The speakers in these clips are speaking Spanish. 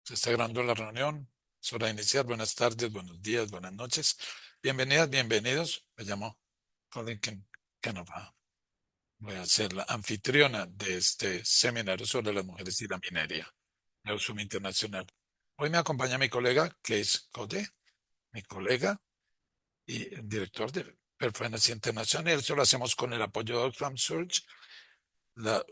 Se está grabando la reunión. Es hora de iniciar. Buenas tardes, buenos días, buenas noches. Bienvenidas, bienvenidos. Me llamo Colin Canova. Voy a ser la anfitriona de este seminario sobre las mujeres y la minería de Usum Internacional. Hoy me acompaña mi colega, Kees Code, mi colega y el director de Performance International. Eso lo hacemos con el apoyo de Oxfam Surge, la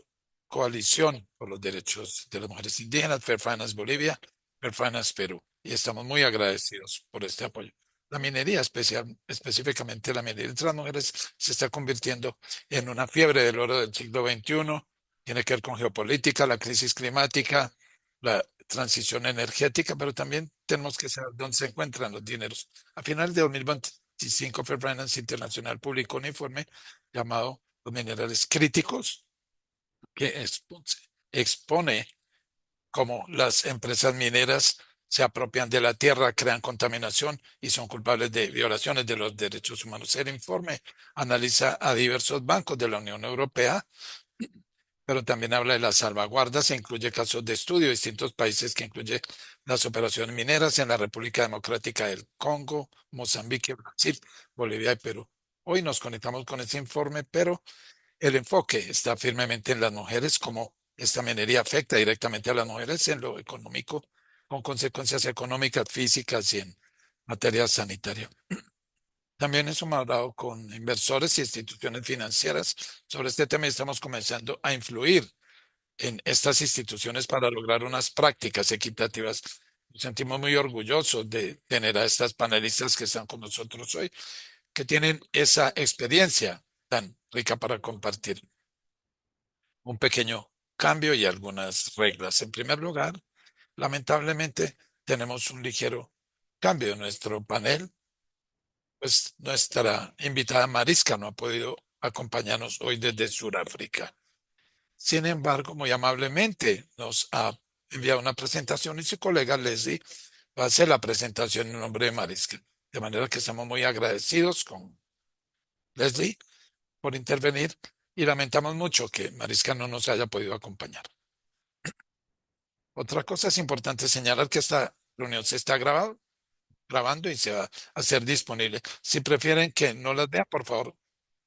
Coalición por los Derechos de las Mujeres Indígenas, Fair Finance Bolivia, Fair Finance Perú. Y estamos muy agradecidos por este apoyo. La minería, específicamente la minería entre las mujeres, se está convirtiendo en una fiebre del oro del siglo XXI. Tiene que ver con geopolítica, la crisis climática, la transición energética, pero también tenemos que saber dónde se encuentran los dineros. A finales de 2025, Fair Finance International publicó un informe llamado Los minerales críticos que expone cómo las empresas mineras se apropian de la tierra, crean contaminación y son culpables de violaciones de los derechos humanos. El informe analiza a diversos bancos de la Unión Europea, pero también habla de las salvaguardas e incluye casos de estudio de distintos países que incluye las operaciones mineras en la República Democrática del Congo, Mozambique, Brasil, Bolivia y Perú. Hoy nos conectamos con ese informe, pero el enfoque está firmemente en las mujeres, como esta minería afecta directamente a las mujeres en lo económico, con consecuencias económicas, físicas y en materia sanitaria. También hemos hablado con inversores y instituciones financieras sobre este tema y estamos comenzando a influir en estas instituciones para lograr unas prácticas equitativas. Nos sentimos muy orgullosos de tener a estas panelistas que están con nosotros hoy, que tienen esa experiencia tan rica para compartir. Un pequeño cambio y algunas reglas. En primer lugar, lamentablemente tenemos un ligero cambio en nuestro panel, pues nuestra invitada Mariska no ha podido acompañarnos hoy desde Sudáfrica. Sin embargo, muy amablemente nos ha enviado una presentación y su colega Leslie va a hacer la presentación en nombre de Mariska. De manera que estamos muy agradecidos con Leslie por intervenir y lamentamos mucho que Mariska no nos haya podido acompañar. Otra cosa es importante señalar que esta reunión se está grabando y se va a hacer disponible. Si prefieren que no las vean, por favor,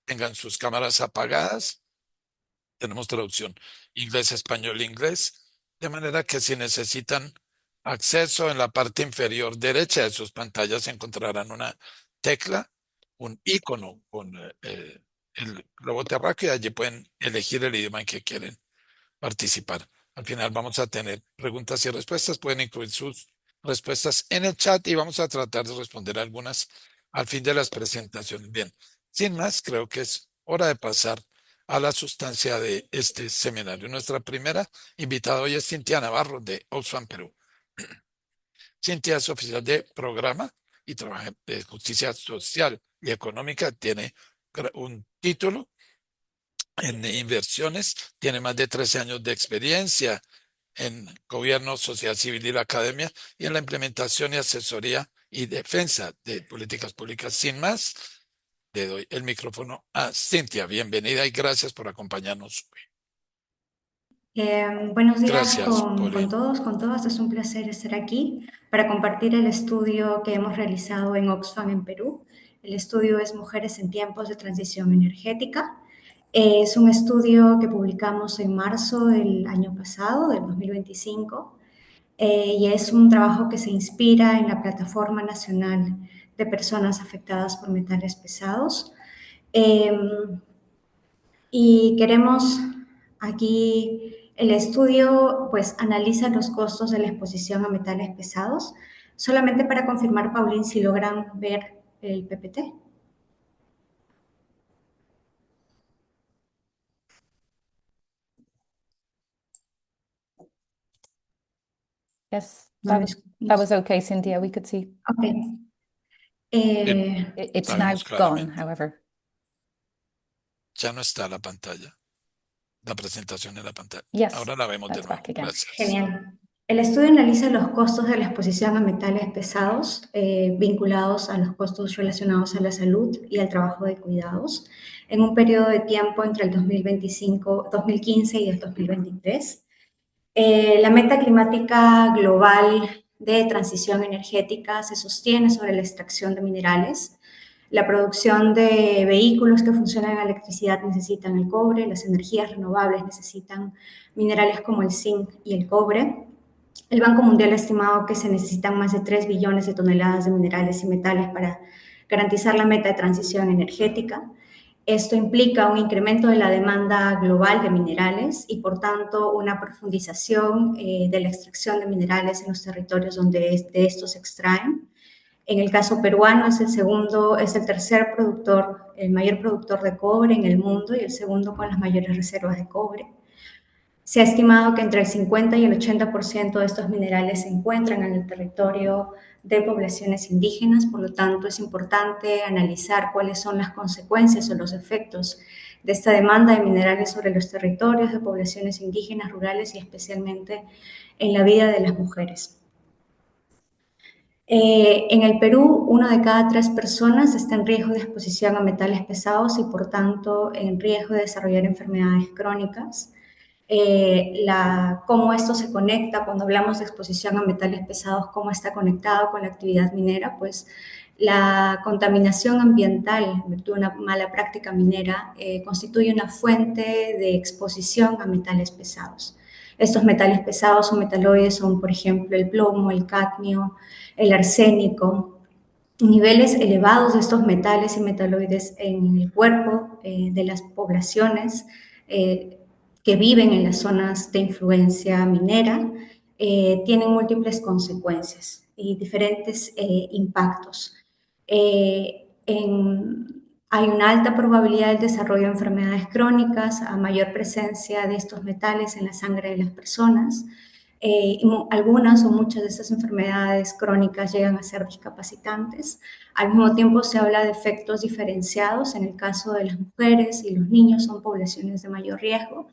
tengan sus cámaras apagadas. Tenemos traducción inglés, español, inglés. De manera que si necesitan acceso en la parte inferior derecha de sus pantallas encontrarán una tecla, un icono con el globo terráqueo y allí pueden elegir el idioma en que quieren participar. Al final vamos a tener preguntas y respuestas. Pueden incluir sus respuestas en el chat y vamos a tratar de responder algunas al fin de las presentaciones. Bien, sin más, creo que es hora de pasar a la sustancia de este seminario. Nuestra primera invitada hoy es Cintia Navarro de Oxfam Perú. Cintia es oficial de programa y trabaja de justicia social y económica. Tiene un título en inversiones, tiene más de 13 años de experiencia en gobierno, sociedad civil y la academia y en la implementación y asesoría y defensa de políticas públicas. Sin más, le doy el micrófono a Cintia. Bienvenida y gracias por acompañarnos hoy. Buenos días Gracias, con Pauline. todos, con todas. Es un placer estar aquí para compartir el estudio que hemos realizado en Oxfam en Perú. El estudio es Mujeres en tiempos de transición energética. Es un estudio que publicamos en marzo del año pasado, del 2025, y es un trabajo que se inspira en la Plataforma Nacional de Personas Afectadas por Metales Pesados. Y queremos aquí, el estudio pues analiza los costos de la exposición a metales pesados. Solamente para confirmar, Paulín, si logran ver el PPT. Yes, No, that was okay, Cynthia. We could see. ok. Bien, It's la now vemos gone, claramente. however. Ya no está la pantalla, la presentación en la pantalla. Yes, Ahora la vemos de that's nuevo. back again. Gracias. Genial. El estudio analiza los costos de la exposición a metales pesados vinculados a los costos relacionados a la salud y al trabajo de cuidados en un periodo de tiempo entre el 2025, 2015 y el 2023. La meta climática global de transición energética se sostiene sobre la extracción de minerales. La producción de vehículos que funcionan en electricidad necesitan el cobre, las energías renovables necesitan minerales como el zinc y el cobre. El Banco Mundial ha estimado que se necesitan más de 3 billones de toneladas de minerales y metales para garantizar la meta de transición energética. Esto implica un incremento de la demanda global de minerales y, por tanto, una profundización de la extracción de minerales en los territorios donde de estos se extraen. En el caso peruano es el tercer productor, el mayor productor de cobre en el mundo y el segundo con las mayores reservas de cobre. Se ha estimado que entre el 50 y el 80% de estos minerales se encuentran en el territorio de poblaciones indígenas, por lo tanto es importante analizar cuáles son las consecuencias o los efectos de esta demanda de minerales sobre los territorios de poblaciones indígenas, rurales y especialmente en la vida de las mujeres. En el Perú, 1 de cada 3 personas está en riesgo de exposición a metales pesados y, por tanto, en riesgo de desarrollar enfermedades crónicas. Cómo esto se conecta cuando hablamos de exposición a metales pesados, cómo está conectado con la actividad minera, pues la contaminación ambiental de una mala práctica minera constituye una fuente de exposición a metales pesados. Estos metales pesados o metaloides son, por ejemplo, el plomo, el cadmio, el arsénico. Niveles elevados de estos metales y metaloides en el cuerpo de las poblaciones que viven en las zonas de influencia minera tienen múltiples consecuencias y diferentes impactos. Hay una alta probabilidad del desarrollo de enfermedades crónicas a mayor presencia de estos metales en la sangre de las personas. Algunas o muchas de estas enfermedades crónicas llegan a ser discapacitantes. Al mismo tiempo se habla de efectos diferenciados. En el caso de las mujeres y los niños son poblaciones de mayor riesgo.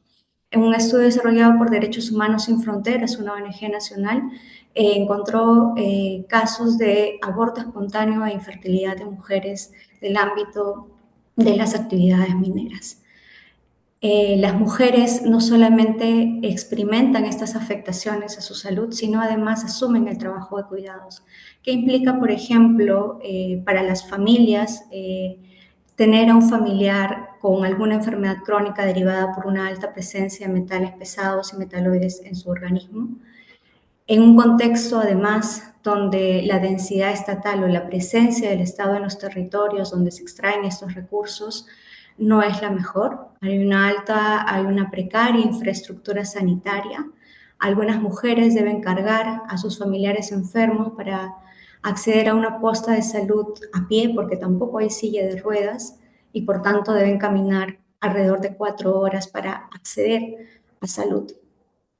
En un estudio desarrollado por Derechos Humanos Sin Fronteras, una ONG nacional, encontró casos de aborto espontáneo e infertilidad de mujeres del ámbito de las actividades mineras. Las mujeres no solamente experimentan estas afectaciones a su salud, sino además asumen el trabajo de cuidados, que implica, por ejemplo, para las familias, tener a un familiar con alguna enfermedad crónica derivada por una alta presencia de metales pesados y metaloides en su organismo. En un contexto, además, donde la densidad estatal o la presencia del Estado en los territorios donde se extraen estos recursos no es la mejor. Hay una precaria infraestructura sanitaria. Algunas mujeres deben cargar a sus familiares enfermos para acceder a una posta de salud a pie, porque tampoco hay silla de ruedas, y por tanto deben caminar alrededor de 4 horas para acceder a salud.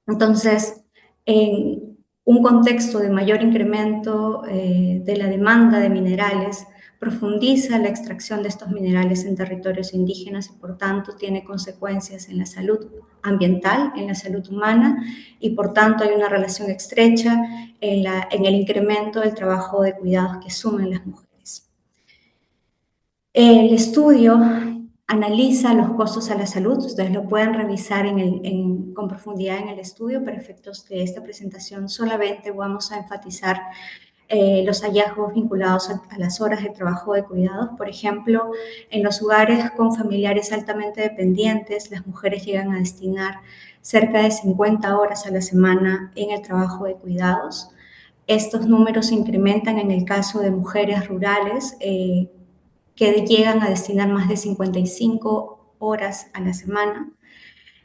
Entonces, en un contexto de mayor incremento de la demanda de minerales, profundiza la extracción de estos minerales en territorios indígenas y, por tanto, tiene consecuencias en la salud ambiental, en la salud humana, y, por tanto, hay una relación estrecha en el incremento del trabajo de cuidados que asumen las mujeres. El estudio analiza los costos a la salud. Ustedes lo pueden revisar con profundidad en el estudio. Para efectos de esta presentación solamente vamos a enfatizar los hallazgos vinculados a las horas de trabajo de cuidados. Por ejemplo, en los hogares con familiares altamente dependientes, las mujeres llegan a destinar cerca de 50 horas a la semana en el trabajo de cuidados. Estos números se incrementan en el caso de mujeres rurales, que llegan a destinar más de 55 horas a la semana.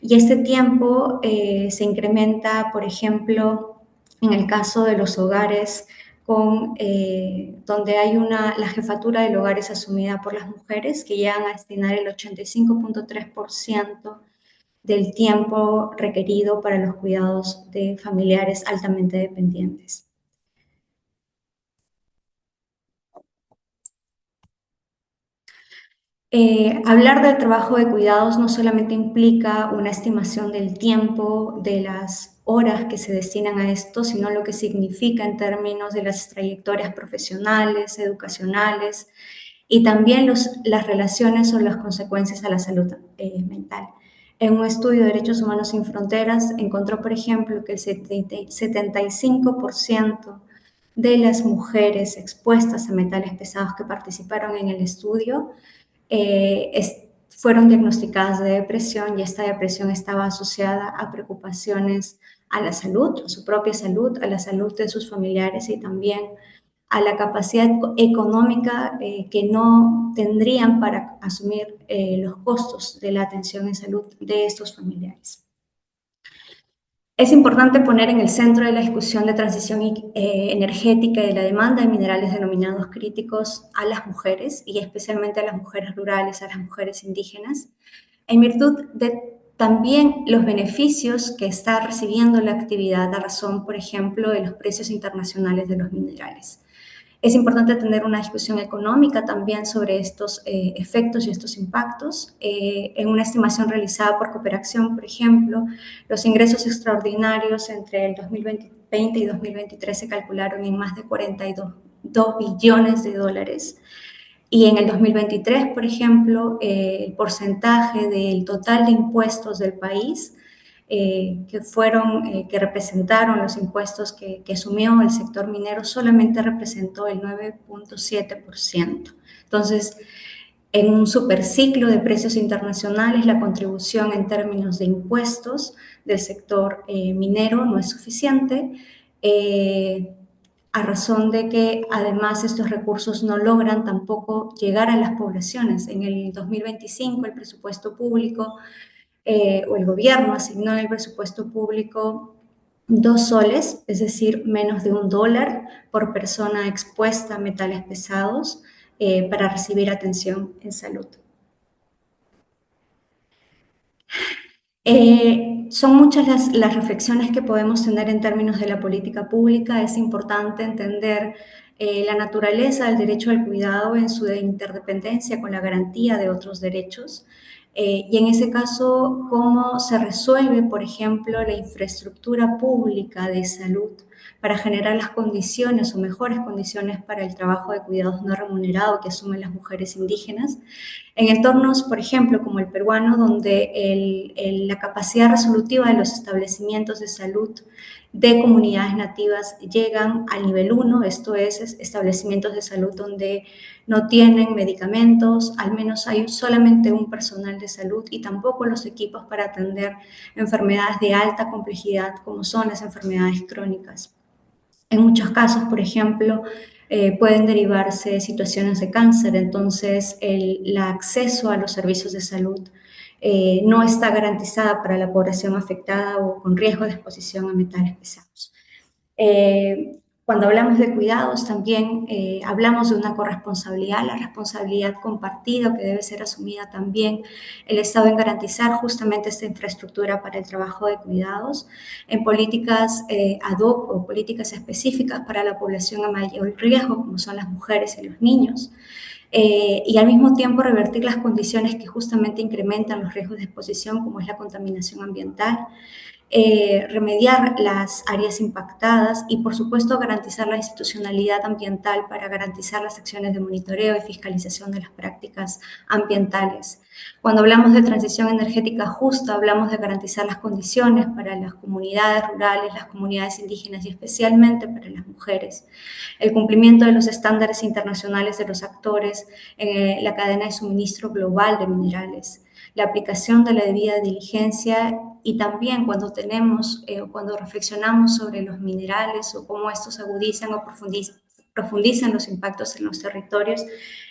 Y este tiempo se incrementa, por ejemplo, en el caso de los hogares donde hay la jefatura del hogar es asumida por las mujeres, que llegan a destinar el 85.3% del tiempo requerido para los cuidados de familiares altamente dependientes. Hablar del trabajo de cuidados no solamente implica una estimación del tiempo, de las horas que se destinan a esto, sino lo que significa en términos de las trayectorias profesionales, educacionales y también las relaciones o las consecuencias a la salud mental. En un estudio de Derechos Humanos Sin Fronteras encontró, por ejemplo, que el 75% de las mujeres expuestas a metales pesados que participaron en el estudio fueron diagnosticadas de depresión, y esta depresión estaba asociada a preocupaciones a la salud, a su propia salud, a la salud de sus familiares y también a la capacidad económica que no tendrían para asumir los costos de la atención en salud de estos familiares. Es importante poner en el centro de la discusión de transición energética y de la demanda de minerales denominados críticos a las mujeres, y especialmente a las mujeres rurales, a las mujeres indígenas, en virtud de también los beneficios que está recibiendo la actividad a razón, por ejemplo, de los precios internacionales de los minerales. Es importante tener una discusión económica también sobre estos efectos y estos impactos. En una estimación realizada por Cooperación, por ejemplo, los ingresos extraordinarios entre el 2020 y 2023 se calcularon en más de 42 billones de dólares. Y en el 2023, por ejemplo, el porcentaje del total de impuestos del país que representaron los impuestos que asumió el sector minero solamente representó el 9.7%. Entonces, en un superciclo de precios internacionales, la contribución en términos de impuestos del sector minero no es suficiente, a razón de que además estos recursos no logran tampoco llegar a las poblaciones. En el 2025 el presupuesto público o el gobierno asignó en el presupuesto público 2 soles, es decir, menos de $1 por persona expuesta a metales pesados para recibir atención en salud. Son muchas las reflexiones que podemos tener en términos de la política pública. Es importante entender la naturaleza del derecho al cuidado en su interdependencia con la garantía de otros derechos. Y en ese caso, cómo se resuelve, por ejemplo, la infraestructura pública de salud para generar las condiciones o mejores condiciones para el trabajo de cuidados no remunerado que asumen las mujeres indígenas. En entornos, por ejemplo, como el peruano, donde la capacidad resolutiva de los establecimientos de salud de comunidades nativas llegan al nivel 1, esto es, establecimientos de salud donde no tienen medicamentos, al menos hay solamente un personal de salud y tampoco los equipos para atender enfermedades de alta complejidad como son las enfermedades crónicas. En muchos casos, por ejemplo, pueden derivarse situaciones de cáncer, entonces el acceso a los servicios de salud no está garantizada para la población afectada o con riesgo de exposición a metales pesados. Cuando hablamos de cuidados también hablamos de una corresponsabilidad, la responsabilidad compartida que debe ser asumida también el Estado en garantizar justamente esta infraestructura para el trabajo de cuidados en políticas ad hoc o políticas específicas para la población a mayor riesgo, como son las mujeres y los niños. Y al mismo tiempo revertir las condiciones que justamente incrementan los riesgos de exposición, como es la contaminación ambiental, remediar las áreas impactadas y, por supuesto, garantizar la institucionalidad ambiental para garantizar las acciones de monitoreo y fiscalización de las prácticas ambientales. Cuando hablamos de transición energética justa, hablamos de garantizar las condiciones para las comunidades rurales, las comunidades indígenas y especialmente para las mujeres. El cumplimiento de los estándares internacionales de los actores en la cadena de suministro global de minerales, la aplicación de la debida diligencia y también cuando cuando reflexionamos sobre los minerales o cómo estos agudizan o profundizan los impactos en los territorios,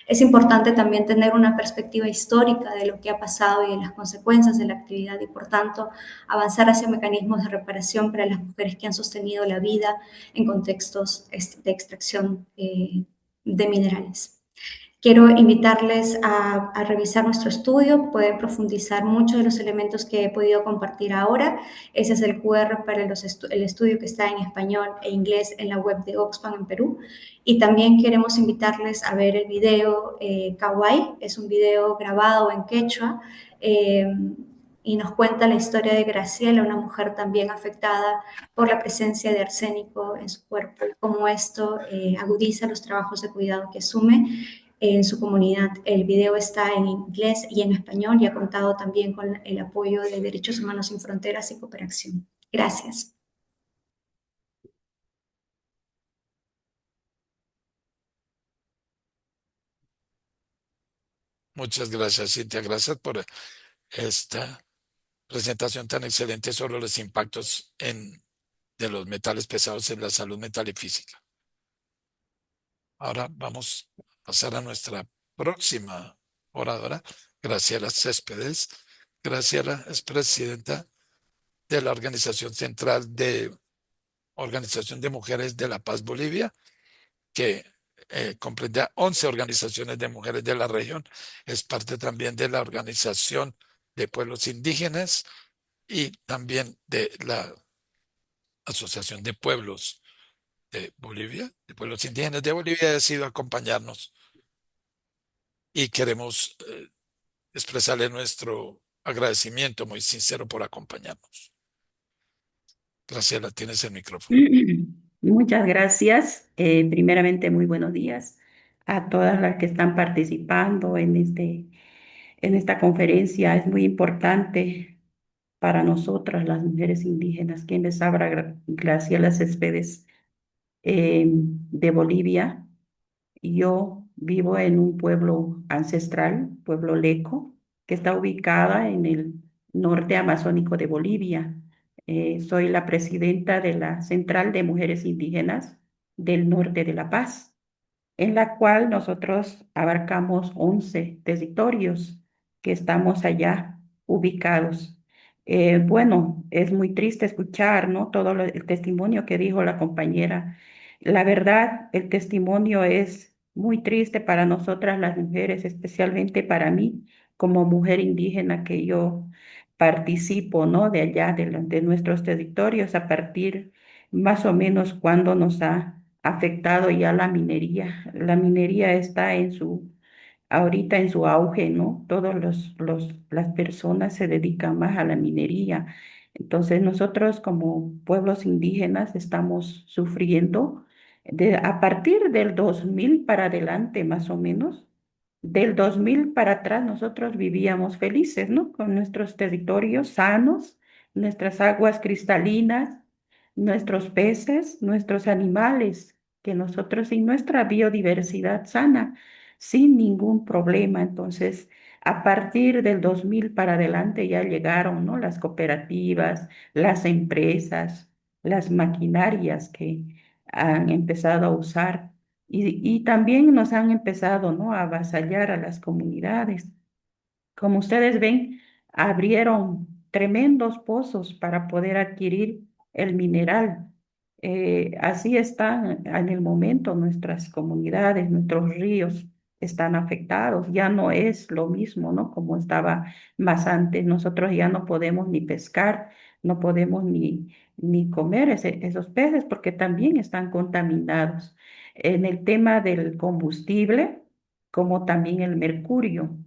es importante también tener una perspectiva histórica de lo que ha pasado y de las consecuencias de la actividad y, por tanto, avanzar hacia mecanismos de reparación para las mujeres que han sostenido la vida en contextos de extracción de minerales. Quiero invitarles a revisar nuestro estudio, pueden profundizar muchos de los elementos que he podido compartir ahora. Ese es el QR para el estudio que está en español e inglés en la web de Oxfam en Perú. Y también queremos invitarles a ver el video Kawaii, es un video grabado en quechua y nos cuenta la historia de Graciela, una mujer también afectada por la presencia de arsénico en su cuerpo y cómo esto agudiza los trabajos de cuidado que asume. en su comunidad. El video está en inglés y en español y ha contado también con el apoyo de Derechos Humanos Sin Fronteras y Cooperación. Gracias. Muchas gracias, Cintia. Gracias por esta presentación tan excelente sobre los impactos de los metales pesados en la salud mental y física. Ahora vamos a pasar a nuestra próxima oradora, Graciela Céspedes. Graciela es presidenta de la Organización Central de Organización de Mujeres de la Paz Bolivia, que comprende a 11 organizaciones de mujeres de la región. Es parte también de la Organización de Pueblos Indígenas y también de la Asociación de Pueblos de Bolivia, de Pueblos Indígenas de Bolivia. Ha decidido acompañarnos y queremos expresarle nuestro agradecimiento muy sincero por acompañarnos. Graciela, tienes el micrófono. Muchas gracias. Primeramente, muy buenos días a todas las que están participando en esta conferencia. Es muy importante para nosotras, las mujeres indígenas. Quien les habla, Graciela Céspedes, de Bolivia. Yo vivo en un pueblo ancestral, pueblo Leco, que está ubicada en el norte amazónico de Bolivia. Soy la presidenta de la Central de Mujeres Indígenas del Norte de La Paz, en la cual nosotros abarcamos 11 territorios que estamos allá ubicados. Bueno, es muy triste escuchar, ¿no? El testimonio que dijo la compañera. La verdad, el testimonio es muy triste para nosotras las mujeres, especialmente para mí como mujer indígena que yo participo, ¿no? De allá, de nuestros territorios, a partir más o menos cuando nos ha afectado ya la minería. La minería está ahorita en su auge, ¿no? Las personas se dedican más a la minería. Entonces nosotros como pueblos indígenas estamos sufriendo a partir del 2000 para adelante, más o menos. Del 2000 para atrás nosotros vivíamos felices, ¿no? Con nuestros territorios sanos, nuestras aguas cristalinas, nuestros peces, nuestros animales, que nosotros y nuestra biodiversidad sana, sin ningún problema. Entonces, a partir del 2000 para adelante ya llegaron, ¿no? Las cooperativas, las empresas, las maquinarias que han empezado a usar y también nos han empezado, ¿no? A avasallar a las comunidades. Como ustedes ven, abrieron tremendos pozos para poder adquirir el mineral. Así están en el momento nuestras comunidades, nuestros ríos están afectados. Ya no es lo mismo, ¿no? Como estaba más antes. Nosotros ya no podemos ni pescar, no podemos ni comer esos peces porque también están contaminados. En el tema del combustible, como también el mercurio.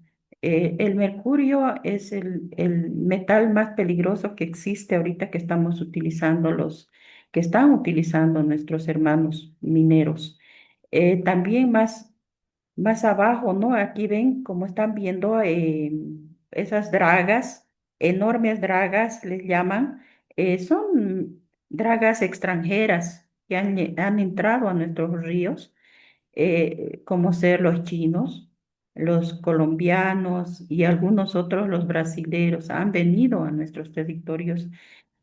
El mercurio es el metal más peligroso que existe ahorita que estamos utilizando que están utilizando nuestros hermanos mineros. También más abajo, ¿no? Aquí ven, como están viendo, esas dragas, enormes dragas les llaman, son dragas extranjeras que han entrado a nuestros ríos, como ser los chinos, los colombianos y algunos otros, los brasileros, han venido a nuestros territorios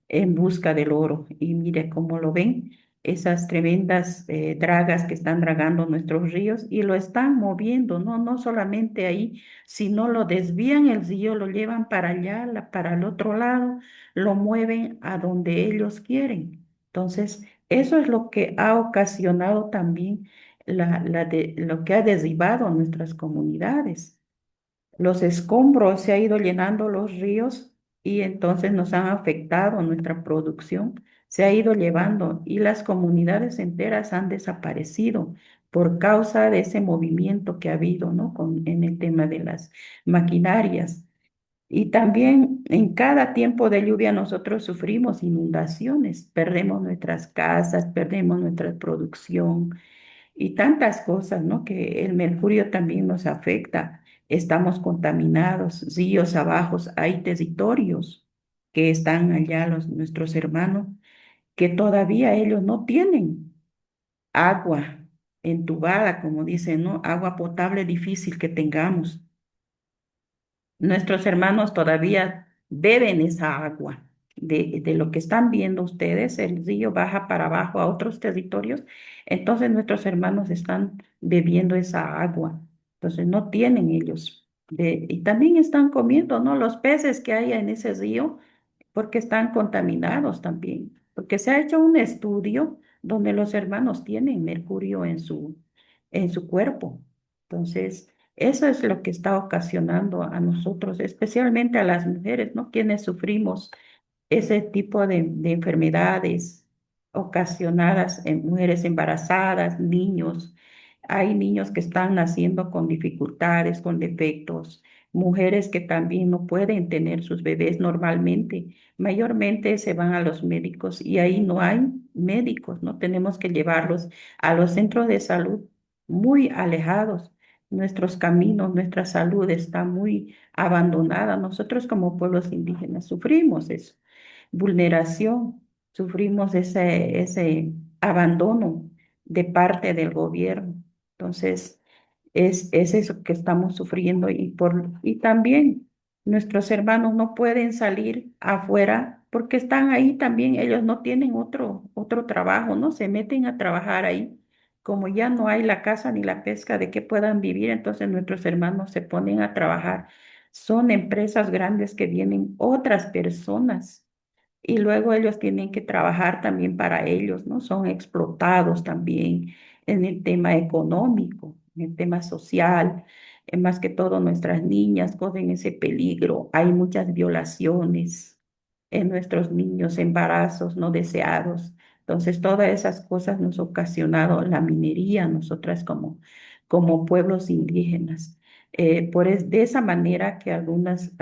en busca del oro. Y mire cómo lo ven, esas tremendas dragas que están dragando nuestros ríos y lo están moviendo, ¿no? No solamente ahí, sino lo desvían el río, lo llevan para allá, para el otro lado, lo mueven a donde ellos quieren. Entonces, eso es lo que ha ocasionado también lo que ha derribado nuestras comunidades. Los escombros se ha ido llenando los ríos y entonces nos han afectado nuestra producción, se ha ido llevando y las comunidades enteras han desaparecido por causa de ese movimiento que ha habido, ¿no? En el tema de las maquinarias. Y también en cada tiempo de lluvia nosotros sufrimos inundaciones, perdemos nuestras casas, perdemos nuestra producción y tantas cosas, ¿no? Que el mercurio también nos afecta. Estamos contaminados, ríos abajo, hay territorios que están allá nuestros hermanos, que todavía ellos no tienen agua entubada, como dicen, ¿no? Agua potable difícil que tengamos. Nuestros hermanos todavía beben esa agua. De lo que están viendo ustedes, el río baja para abajo a otros territorios, entonces nuestros hermanos están bebiendo esa agua. Entonces no tienen ellos. Y también están comiendo, ¿no? Los peces que hay en ese río porque están contaminados también, porque se ha hecho un estudio donde los hermanos tienen mercurio en su cuerpo. Entonces, eso es lo que está ocasionando a nosotros, especialmente a las mujeres, ¿no? Quienes sufrimos ese tipo de enfermedades ocasionadas en mujeres embarazadas, niños. Hay niños que están naciendo con dificultades, con defectos, mujeres que también no pueden tener sus bebés normalmente. Mayormente se van a los médicos y ahí no hay médicos, ¿no? Tenemos que llevarlos a los centros de salud muy alejados. Nuestros caminos, nuestra salud está muy abandonada. Nosotros como pueblos indígenas sufrimos eso vulneración, sufrimos ese abandono de parte del gobierno. Entonces, es eso que estamos sufriendo y también nuestros hermanos no pueden salir afuera porque están ahí también, ellos no tienen otro trabajo, ¿no? Se meten a trabajar ahí. Como ya no hay la caza ni la pesca de que puedan vivir, entonces nuestros hermanos se ponen a trabajar. Son empresas grandes que vienen otras personas y luego ellos tienen que trabajar también para ellos, ¿no? Son explotados también en el tema económico, en el tema social. Más que todo nuestras niñas corren ese peligro. Hay muchas violaciones en nuestros niños, embarazos no deseados. Entonces, todas esas cosas nos ha ocasionado la minería, nosotras como pueblos indígenas. De esa manera que algunas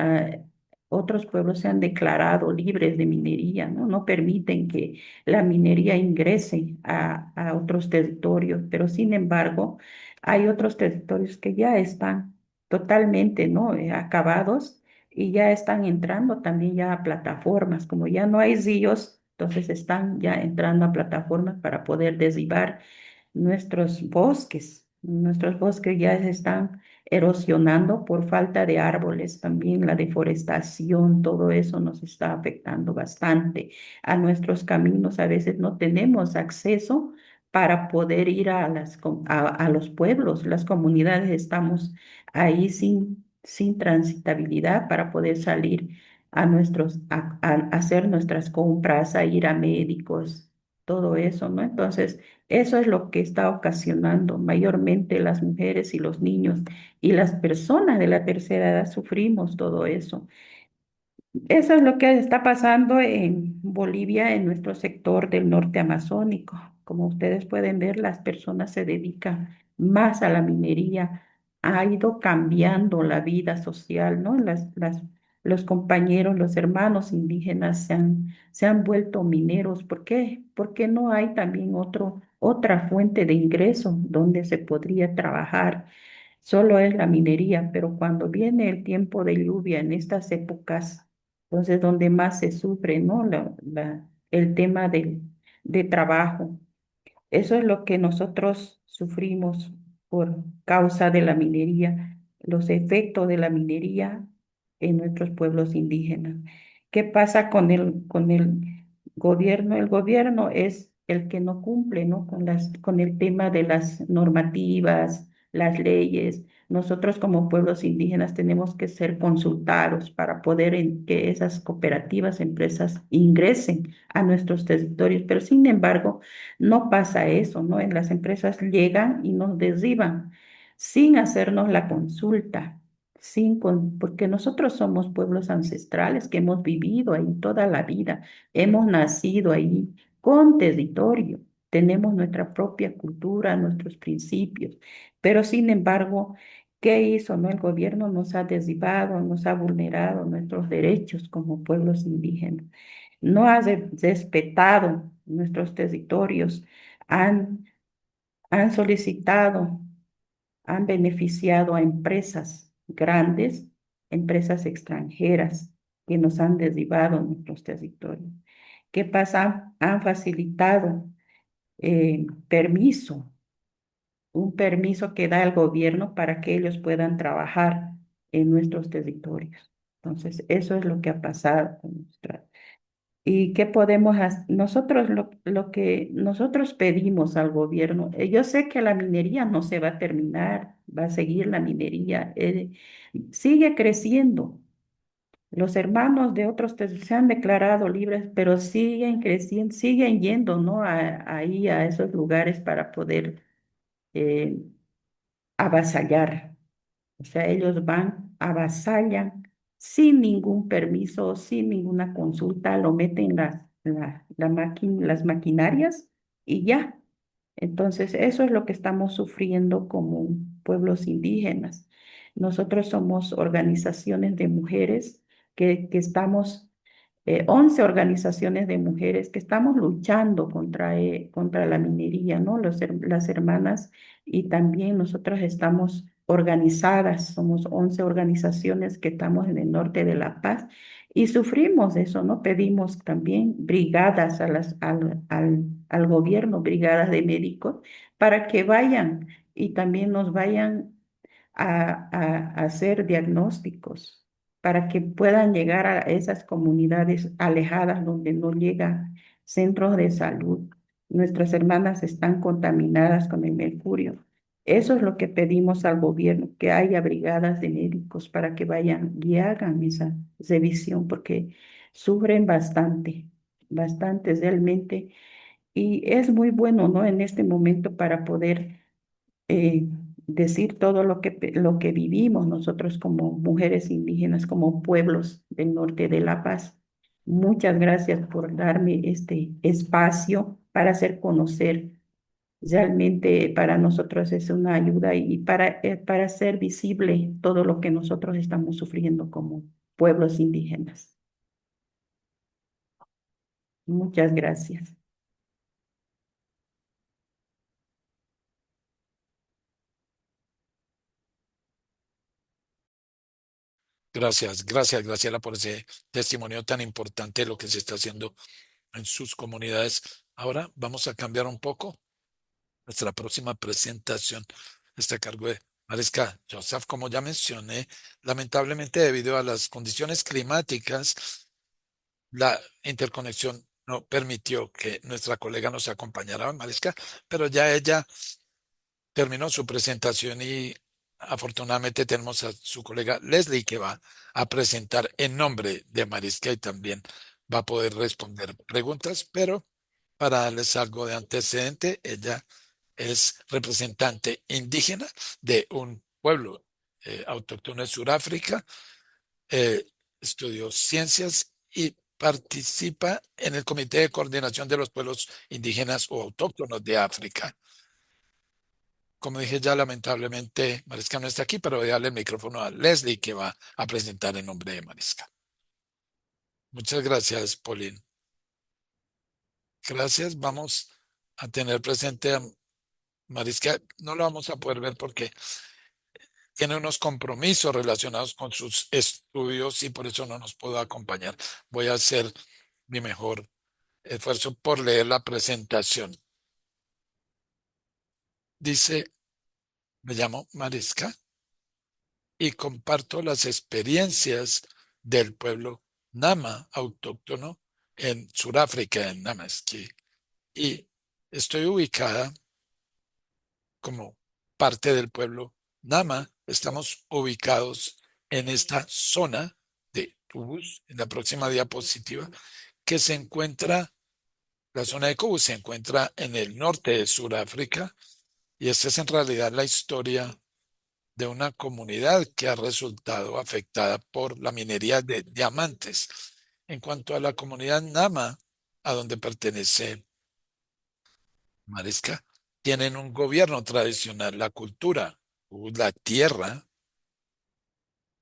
otros pueblos se han declarado libres de minería, ¿no? No permiten que la minería ingrese a otros territorios, pero sin embargo, hay otros territorios que ya están totalmente, ¿no? Acabados y ya están entrando también ya a plataformas, como ya no hay ríos, entonces están ya entrando a plataformas para poder derribar nuestros bosques. Nuestros bosques ya se están erosionando por falta de árboles, también la deforestación, todo eso nos está afectando bastante. A nuestros caminos a veces no tenemos acceso para poder ir a los pueblos, las comunidades, estamos ahí sin transitabilidad para poder salir a hacer nuestras compras, a ir a médicos, todo eso, ¿no? Entonces, eso es lo que está ocasionando mayormente las mujeres y los niños y las personas de la tercera edad sufrimos todo eso. Eso es lo que está pasando en Bolivia, en nuestro sector del norte amazónico. Como ustedes pueden ver, las personas se dedican más a la minería. Ha ido cambiando la vida social, ¿no? Los compañeros, los hermanos indígenas se han vuelto mineros. ¿Por qué? Porque no hay también otra fuente de ingreso donde se podría trabajar. Solo es la minería, pero cuando viene el tiempo de lluvia en estas épocas, entonces donde más se sufre, ¿no? El tema de trabajo. Eso es lo que nosotros sufrimos por causa de la minería, los efectos de la minería en nuestros pueblos indígenas. ¿Qué pasa con el gobierno? El gobierno es el que no cumple, ¿no? Con el tema de las normativas, las leyes. Nosotros como pueblos indígenas tenemos que ser consultados para poder que esas cooperativas, empresas ingresen a nuestros territorios, pero sin embargo, no pasa eso, ¿no? En las empresas llegan y nos derriban sin hacernos la consulta, porque nosotros somos pueblos ancestrales que hemos vivido ahí toda la vida, hemos nacido ahí con territorio, tenemos nuestra propia cultura, nuestros principios, pero sin embargo, ¿qué hizo, no? El gobierno nos ha derribado, nos ha vulnerado nuestros derechos como pueblos indígenas, no ha respetado nuestros territorios, han, han solicitado, han beneficiado a empresas grandes, empresas extranjeras que nos han derribado nuestros territorios. ¿Qué pasa? Han facilitado permiso, un permiso que da el gobierno para que ellos puedan trabajar en nuestros territorios. Entonces, eso es lo que ha pasado con nuestra. ¿Y qué podemos hacer? Nosotros lo que nosotros pedimos al gobierno, yo sé que la minería no se va a terminar, va a seguir la minería, sigue creciendo. Los hermanos de otros se han declarado libres, pero siguen creciendo, siguen yendo, ¿no? Ahí a esos lugares para poder eh, avasallar. O sea, ellos van, avasallan sin ningún permiso, sin ninguna consulta, lo meten las maquinarias y ya. Entonces, eso es lo que estamos sufriendo como pueblos indígenas. Nosotros somos organizaciones de mujeres que estamos 11 organizaciones de mujeres que estamos luchando contra la minería, ¿no? Las hermanas y también nosotros estamos organizadas, somos 11 organizaciones que estamos en el norte de La Paz y sufrimos eso, ¿no? Pedimos también brigadas al gobierno, brigadas de médicos, para que vayan y también nos vayan a hacer diagnósticos para que puedan llegar a esas comunidades alejadas donde no llegan centros de salud. Nuestras hermanas están contaminadas con el mercurio. Eso es lo que pedimos al gobierno, que haya brigadas de médicos para que vayan y hagan esa revisión, porque sufren bastante, bastante realmente. Y es muy bueno, ¿no? En este momento para poder eh, decir todo lo que vivimos nosotros como mujeres indígenas, como pueblos del norte de La Paz. Muchas gracias por darme este espacio para hacer conocer. Realmente para nosotros es una ayuda y para hacer visible todo lo que nosotros estamos sufriendo como pueblos indígenas. Muchas gracias. Gracias, gracias, Graciela, por ese testimonio tan importante de lo que se está haciendo en sus comunidades. Ahora vamos a cambiar un poco. Nuestra próxima presentación está a cargo de Mariska Joseph. Como ya mencioné, lamentablemente debido a las condiciones climáticas, la interconexión no permitió que nuestra colega nos acompañara, Mariska, pero ya ella terminó su presentación y afortunadamente tenemos a su colega Leslie que va a presentar en nombre de Mariska y también va a poder responder preguntas, pero para darles algo de antecedente, ella es representante indígena de un pueblo autóctono de Sudáfrica, eh, estudió ciencias y participa en el Comité de Coordinación de los Pueblos Indígenas o Autóctonos de África. Como dije ya, lamentablemente Mariska no está aquí, pero voy a darle el micrófono a Leslie que va a presentar en nombre de Mariska. Muchas gracias, Pauline. Gracias. Vamos a tener presente a Mariska. No lo vamos a poder ver porque tiene unos compromisos relacionados con sus estudios y por eso no nos puedo acompañar. Voy a hacer mi mejor esfuerzo por leer la presentación. Dice, me llamo Mariska y comparto las experiencias del pueblo Nama autóctono en Sudáfrica, en Namaski, y estoy ubicada como parte del pueblo Nama. Estamos ubicados en esta zona de Tubus, en la próxima diapositiva, que se encuentra, la zona de Tubus se encuentra en el norte de Sudáfrica, y esta es en realidad la historia de una comunidad que ha resultado afectada por la minería de diamantes. En cuanto a la comunidad Nama, a donde pertenece Mariska, tienen un gobierno tradicional, la cultura, la tierra,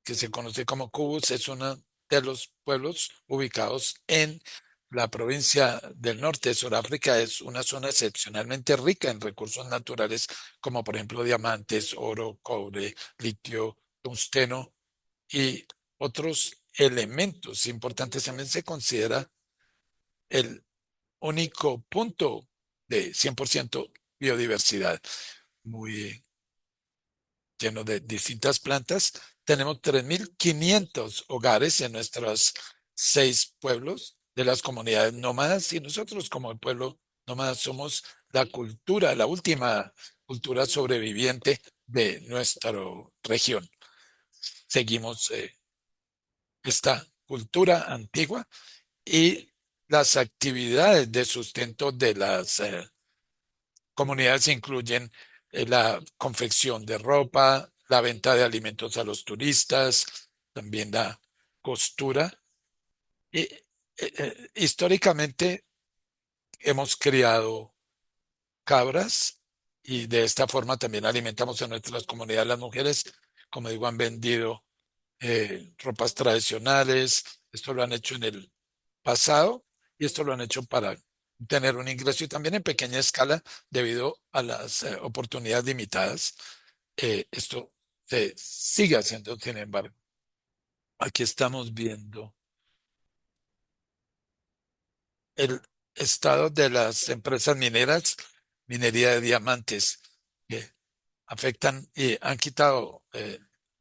que se conoce como Cubus, es uno de los pueblos ubicados en la provincia del norte de Sudáfrica es una zona excepcionalmente rica en recursos naturales, como por ejemplo diamantes, oro, cobre, litio, tungsteno y otros elementos importantes. También se considera el único punto de 100% biodiversidad, muy lleno de distintas plantas. Tenemos 3.500 hogares en nuestros 6 pueblos de las comunidades nómadas, y nosotros como el pueblo nómada somos la cultura, la última cultura sobreviviente de nuestra región. Seguimos esta cultura antigua y las actividades de sustento de las comunidades incluyen la confección de ropa, la venta de alimentos a los turistas, también la costura. Y, históricamente hemos criado cabras y de esta forma también alimentamos a nuestras comunidades. Las mujeres, como digo, han vendido ropas tradicionales. Esto lo han hecho en el pasado y esto lo han hecho para tener un ingreso y también en pequeña escala debido a las oportunidades limitadas. Esto se sigue haciendo, sin embargo. Aquí estamos viendo el estado de las empresas mineras, minería de diamantes, que afectan y han quitado,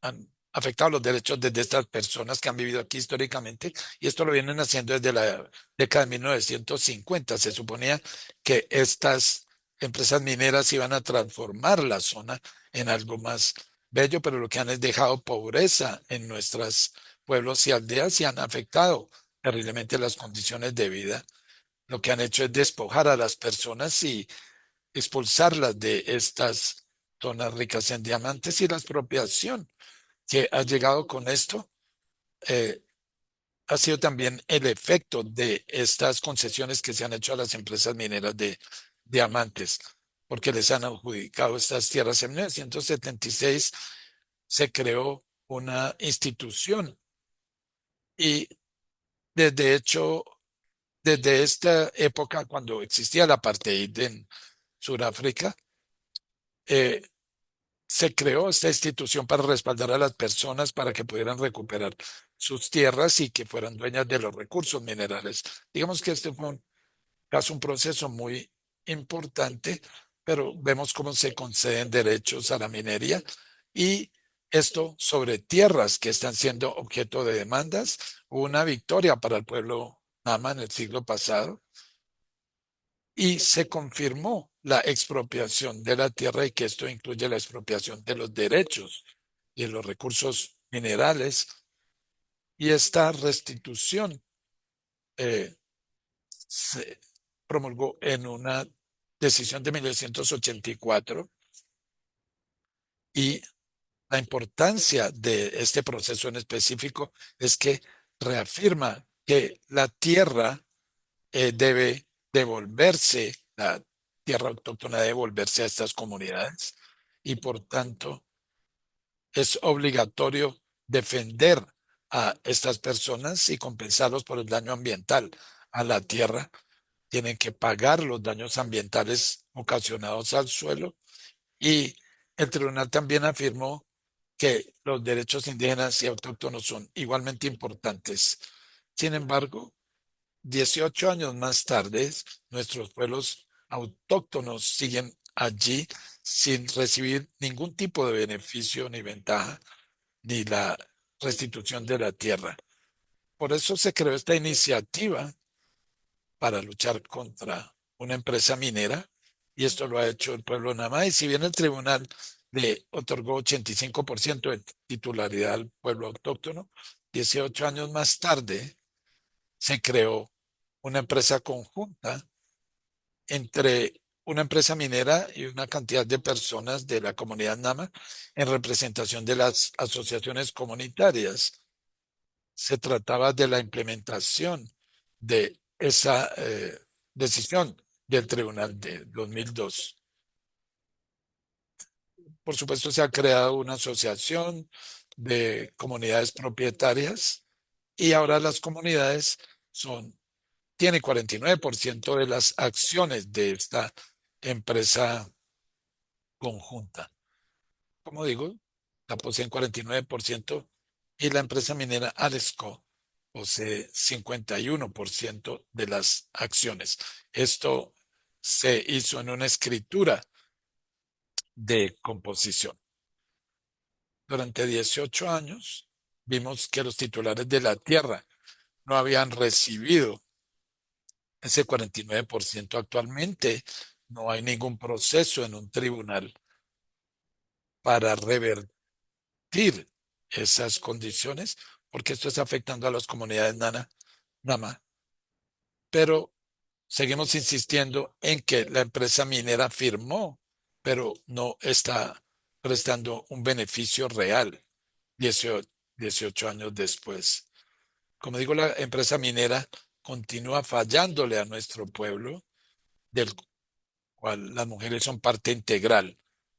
han afectado los derechos de estas personas que han vivido aquí históricamente, y esto lo vienen haciendo desde la década de 1950. Se suponía que estas empresas mineras iban a transformar la zona en algo más bello, pero lo que han es dejado pobreza en nuestros pueblos y aldeas y han afectado terriblemente las condiciones de vida. Lo que han hecho es despojar a las personas y expulsarlas de estas zonas ricas en diamantes, y la expropiación que ha llegado con esto eh, ha sido también el efecto de estas concesiones que se han hecho a las empresas mineras de diamantes, porque les han adjudicado estas tierras. En 1976 se creó una institución y desde hecho, desde esta época, cuando existía la apartheid en Sudáfrica, eh, se creó esta institución para respaldar a las personas para que pudieran recuperar sus tierras y que fueran dueñas de los recursos minerales. Digamos que este fue un proceso muy importante, pero vemos cómo se conceden derechos a la minería y esto sobre tierras que están siendo objeto de demandas. Hubo una victoria para el pueblo Nama en el siglo pasado y se confirmó la expropiación de la tierra, y que esto incluye la expropiación de los derechos y de los recursos minerales. Y esta restitución eh, se promulgó en una decisión de 1984, y la importancia de este proceso en específico es que reafirma que la tierra debe devolverse, la tierra autóctona debe devolverse a estas comunidades, y por tanto es obligatorio defender a estas personas y compensarlos por el daño ambiental a la tierra. Tienen que pagar los daños ambientales ocasionados al suelo, y el tribunal también afirmó que los derechos indígenas y autóctonos son igualmente importantes. Sin embargo, 18 años más tarde, nuestros pueblos autóctonos siguen allí sin recibir ningún tipo de beneficio ni ventaja, ni la restitución de la tierra. Por eso se creó esta iniciativa para luchar contra una empresa minera, y esto lo ha hecho el pueblo Nama. Y si bien el tribunal le otorgó 85% de titularidad al pueblo autóctono, 18 años más tarde se creó una empresa conjunta entre una empresa minera y una cantidad de personas de la comunidad Nama en representación de las asociaciones comunitarias. Se trataba de la implementación de esa decisión del tribunal de 2002. Por supuesto, se ha creado una asociación de comunidades propietarias, y ahora las comunidades tiene 49% de las acciones de esta empresa conjunta. Como digo, la poseen 49% y la empresa minera Alesco posee 51% de las acciones. Esto se hizo en una escritura de composición. Durante 18 años vimos que los titulares de la tierra no habían recibido ese 49%. Actualmente no hay ningún proceso en un tribunal para revertir esas condiciones, porque esto está afectando a las comunidades Nama. Pero seguimos insistiendo en que la empresa minera firmó, pero no está prestando un beneficio real 18 años después. Como digo, la empresa minera continúa fallándole a nuestro pueblo, del cual las mujeres son parte integral,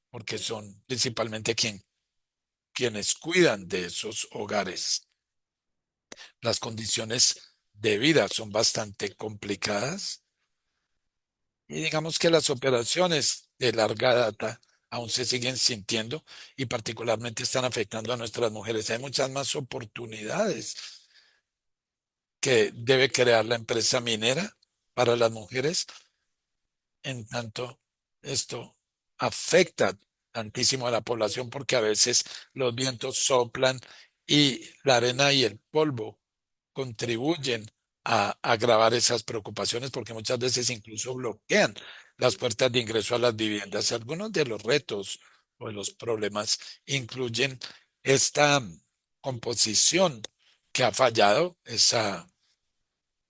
porque son principalmente quienes cuidan de esos hogares. Las condiciones de vida son bastante complicadas y digamos que las operaciones de larga data aún se siguen sintiendo y particularmente están afectando a nuestras mujeres. Hay muchas más oportunidades que debe crear la empresa minera para las mujeres. En tanto, esto afecta tantísimo a la población porque a veces los vientos soplan y la arena y el polvo contribuyen a agravar esas preocupaciones porque muchas veces incluso bloquean las puertas de ingreso a las viviendas. Algunos de los retos o de los problemas incluyen esta composición que ha fallado, esa,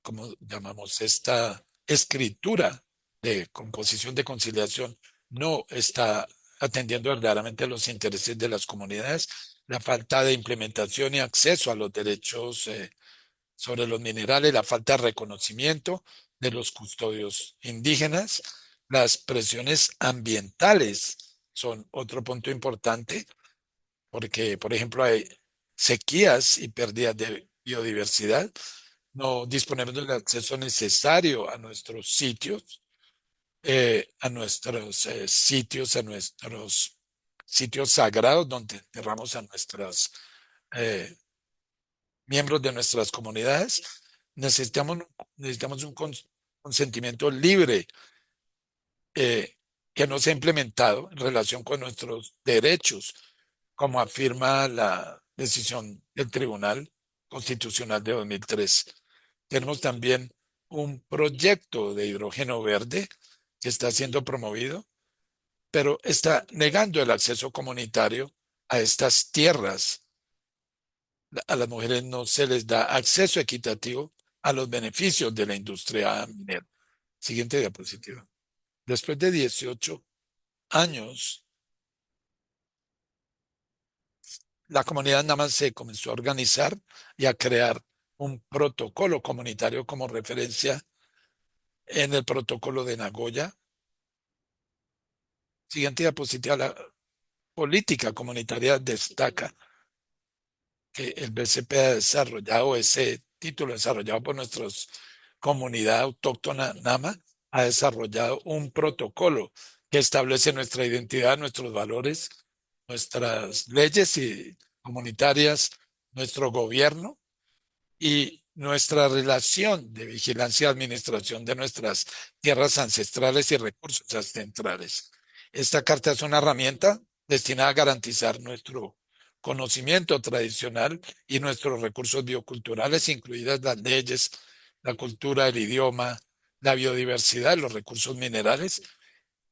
como llamamos, esta escritura de composición de conciliación no está atendiendo verdaderamente los intereses de las comunidades, la falta de implementación y acceso a los derechos sobre los minerales, la falta de reconocimiento de los custodios indígenas, las presiones ambientales son otro punto importante, porque, por ejemplo, hay sequías y pérdidas de biodiversidad. No disponemos del acceso necesario a nuestros sitios, a nuestros sitios sagrados donde enterramos a nuestros miembros de nuestras comunidades. Necesitamos, necesitamos un consentimiento libre que no se ha implementado en relación con nuestros derechos, como afirma la decisión del Tribunal Constitucional de 2003. Tenemos también un proyecto de hidrógeno verde que está siendo promovido, pero está negando el acceso comunitario a estas tierras. A las mujeres no se les da acceso equitativo a los beneficios de la industria minera. Siguiente diapositiva. Después de 18 años, la comunidad nada más se comenzó a organizar y a crear un protocolo comunitario como referencia en el protocolo de Nagoya. Siguiente diapositiva. La política comunitaria destaca que el BCP ha desarrollado ese título desarrollado por nuestra comunidad autóctona Nama, ha desarrollado un protocolo que establece nuestra identidad, nuestros valores, nuestras leyes y comunitarias, nuestro gobierno y nuestra relación de vigilancia y administración de nuestras tierras ancestrales y recursos ancestrales. Esta carta es una herramienta destinada a garantizar nuestro conocimiento tradicional y nuestros recursos bioculturales, incluidas las leyes, la cultura, el idioma, la biodiversidad, los recursos minerales.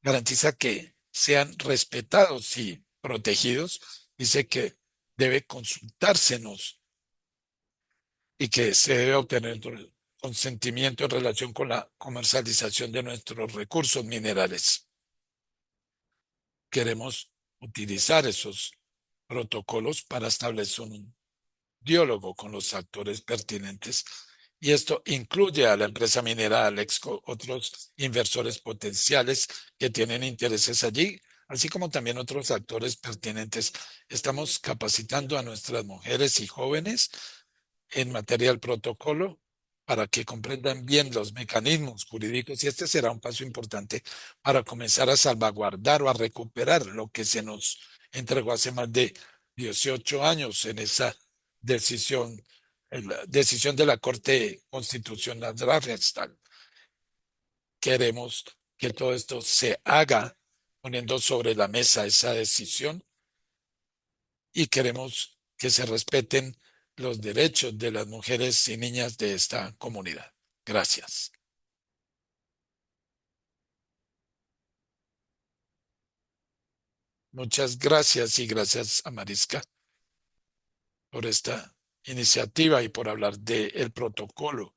Garantiza que sean respetados y protegidos. Dice que debe consultársenos y que se debe obtener consentimiento en relación con la comercialización de nuestros recursos minerales. Queremos utilizar esos protocolos para establecer un diálogo con los actores pertinentes y esto incluye a la empresa minera Alexco, otros inversores potenciales que tienen intereses allí, así como también otros actores pertinentes. Estamos capacitando a nuestras mujeres y jóvenes en materia del protocolo para que comprendan bien los mecanismos jurídicos y este será un paso importante para comenzar a salvaguardar o a recuperar lo que se nos entregó hace más de 18 años en esa decisión, en la decisión de la Corte Constitucional de la Rechtsdag. Queremos que todo esto se haga poniendo sobre la mesa esa decisión y queremos que se respeten los derechos de las mujeres y niñas de esta comunidad. Gracias. Muchas gracias y gracias a Mariska por esta iniciativa y por hablar del protocolo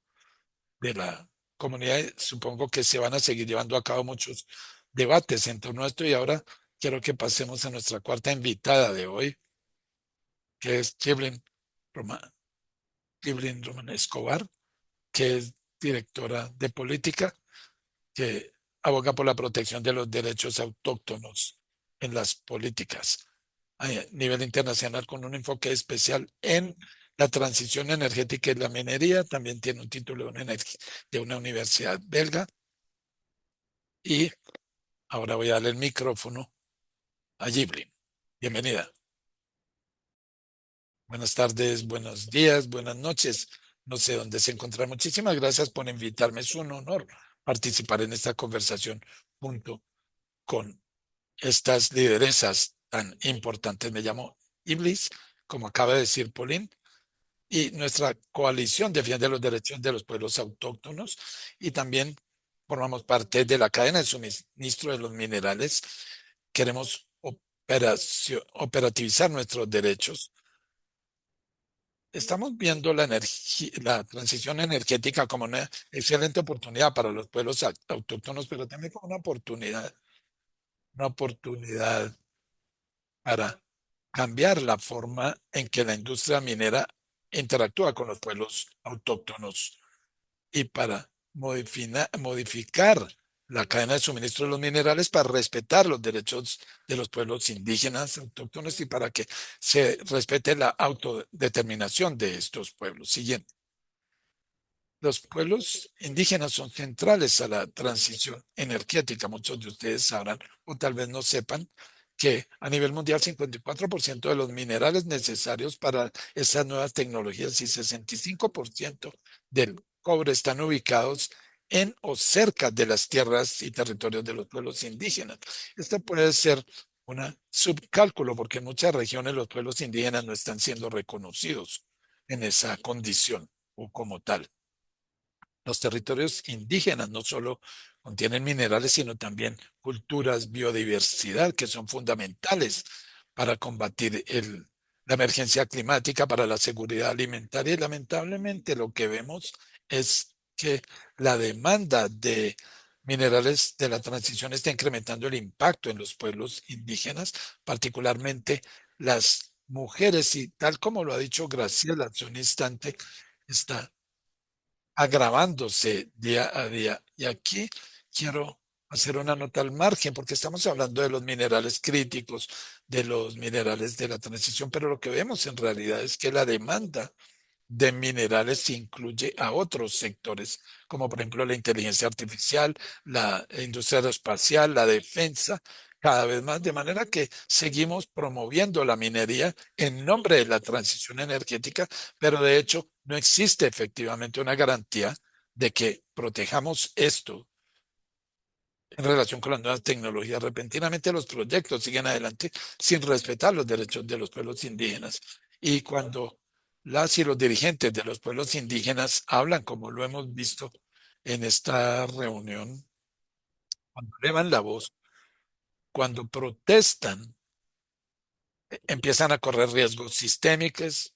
de la comunidad. Supongo que se van a seguir llevando a cabo muchos debates en torno a esto y ahora quiero que pasemos a nuestra cuarta invitada de hoy, que es Evelyn Roman Escobar, que es directora de política, que aboga por la protección de los derechos autóctonos en las políticas a nivel internacional con un enfoque especial en la transición energética y la minería. También tiene un título de una universidad belga. Y ahora voy a darle el micrófono a Evelyn. Bienvenida. Buenas tardes, buenos días, buenas noches. No sé dónde se encuentra. Muchísimas gracias por invitarme. Es un honor participar en esta conversación junto con estas lideresas tan importantes. Me llamo Iblis, como acaba de decir Pauline, y nuestra coalición defiende los derechos de los pueblos autóctonos y también formamos parte de la cadena de suministro de los minerales. Queremos operativizar nuestros derechos. Estamos viendo la transición energética como una excelente oportunidad para los pueblos autóctonos, pero también como una oportunidad para cambiar la forma en que la industria minera interactúa con los pueblos autóctonos y para modificar la cadena de suministro de los minerales para respetar los derechos de los pueblos indígenas autóctonos y para que se respete la autodeterminación de estos pueblos. Siguiente. Los pueblos indígenas son centrales a la transición energética. Muchos de ustedes sabrán o tal vez no sepan que a nivel mundial 54% de los minerales necesarios para esas nuevas tecnologías y 65% del cobre están ubicados en o cerca de las tierras y territorios de los pueblos indígenas. Este puede ser un subcálculo porque en muchas regiones los pueblos indígenas no están siendo reconocidos en esa condición o como tal. Los territorios indígenas no solo contienen minerales, sino también culturas, biodiversidad, que son fundamentales para combatir la emergencia climática, para la seguridad alimentaria. Y lamentablemente lo que vemos es que la demanda de minerales de la transición está incrementando el impacto en los pueblos indígenas, particularmente las mujeres. Y tal como lo ha dicho Graciela hace un instante, está agravándose día a día. Y aquí quiero hacer una nota al margen, porque estamos hablando de los minerales críticos, de los minerales de la transición, pero lo que vemos en realidad es que la demanda de minerales incluye a otros sectores, como por ejemplo la inteligencia artificial, la industria aeroespacial, la defensa, cada vez más, de manera que seguimos promoviendo la minería en nombre de la transición energética, pero de hecho no existe efectivamente una garantía de que protejamos esto en relación con las nuevas tecnologías. Repentinamente los proyectos siguen adelante sin respetar los derechos de los pueblos indígenas. Y cuando las y los dirigentes de los pueblos indígenas hablan, como lo hemos visto en esta reunión, cuando elevan la voz, cuando protestan, empiezan a correr riesgos sistémicos,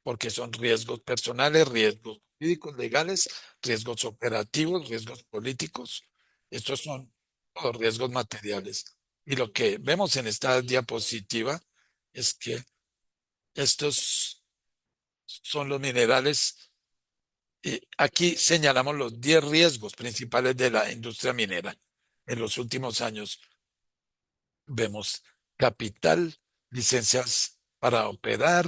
porque son riesgos personales, riesgos jurídicos, legales, riesgos operativos, riesgos políticos. Estos son todos riesgos materiales. Y lo que vemos en esta diapositiva es que estos son los minerales. Aquí señalamos los 10 riesgos principales de la industria minera. En los últimos años vemos capital, licencias para operar.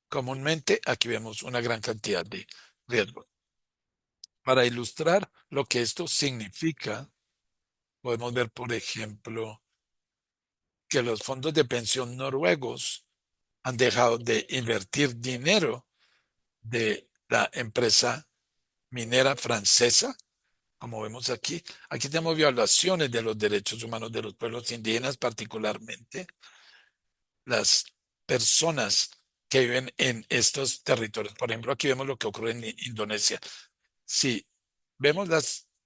Comúnmente aquí vemos una gran cantidad de riesgos. Para ilustrar lo que esto significa, podemos ver, por ejemplo, que los fondos de pensión noruegos han dejado de invertir dinero de la empresa minera francesa, como vemos aquí. Aquí tenemos violaciones de los derechos humanos de los pueblos indígenas, particularmente las personas que viven en estos territorios. Por ejemplo, aquí vemos lo que ocurre en Indonesia. Si vemos la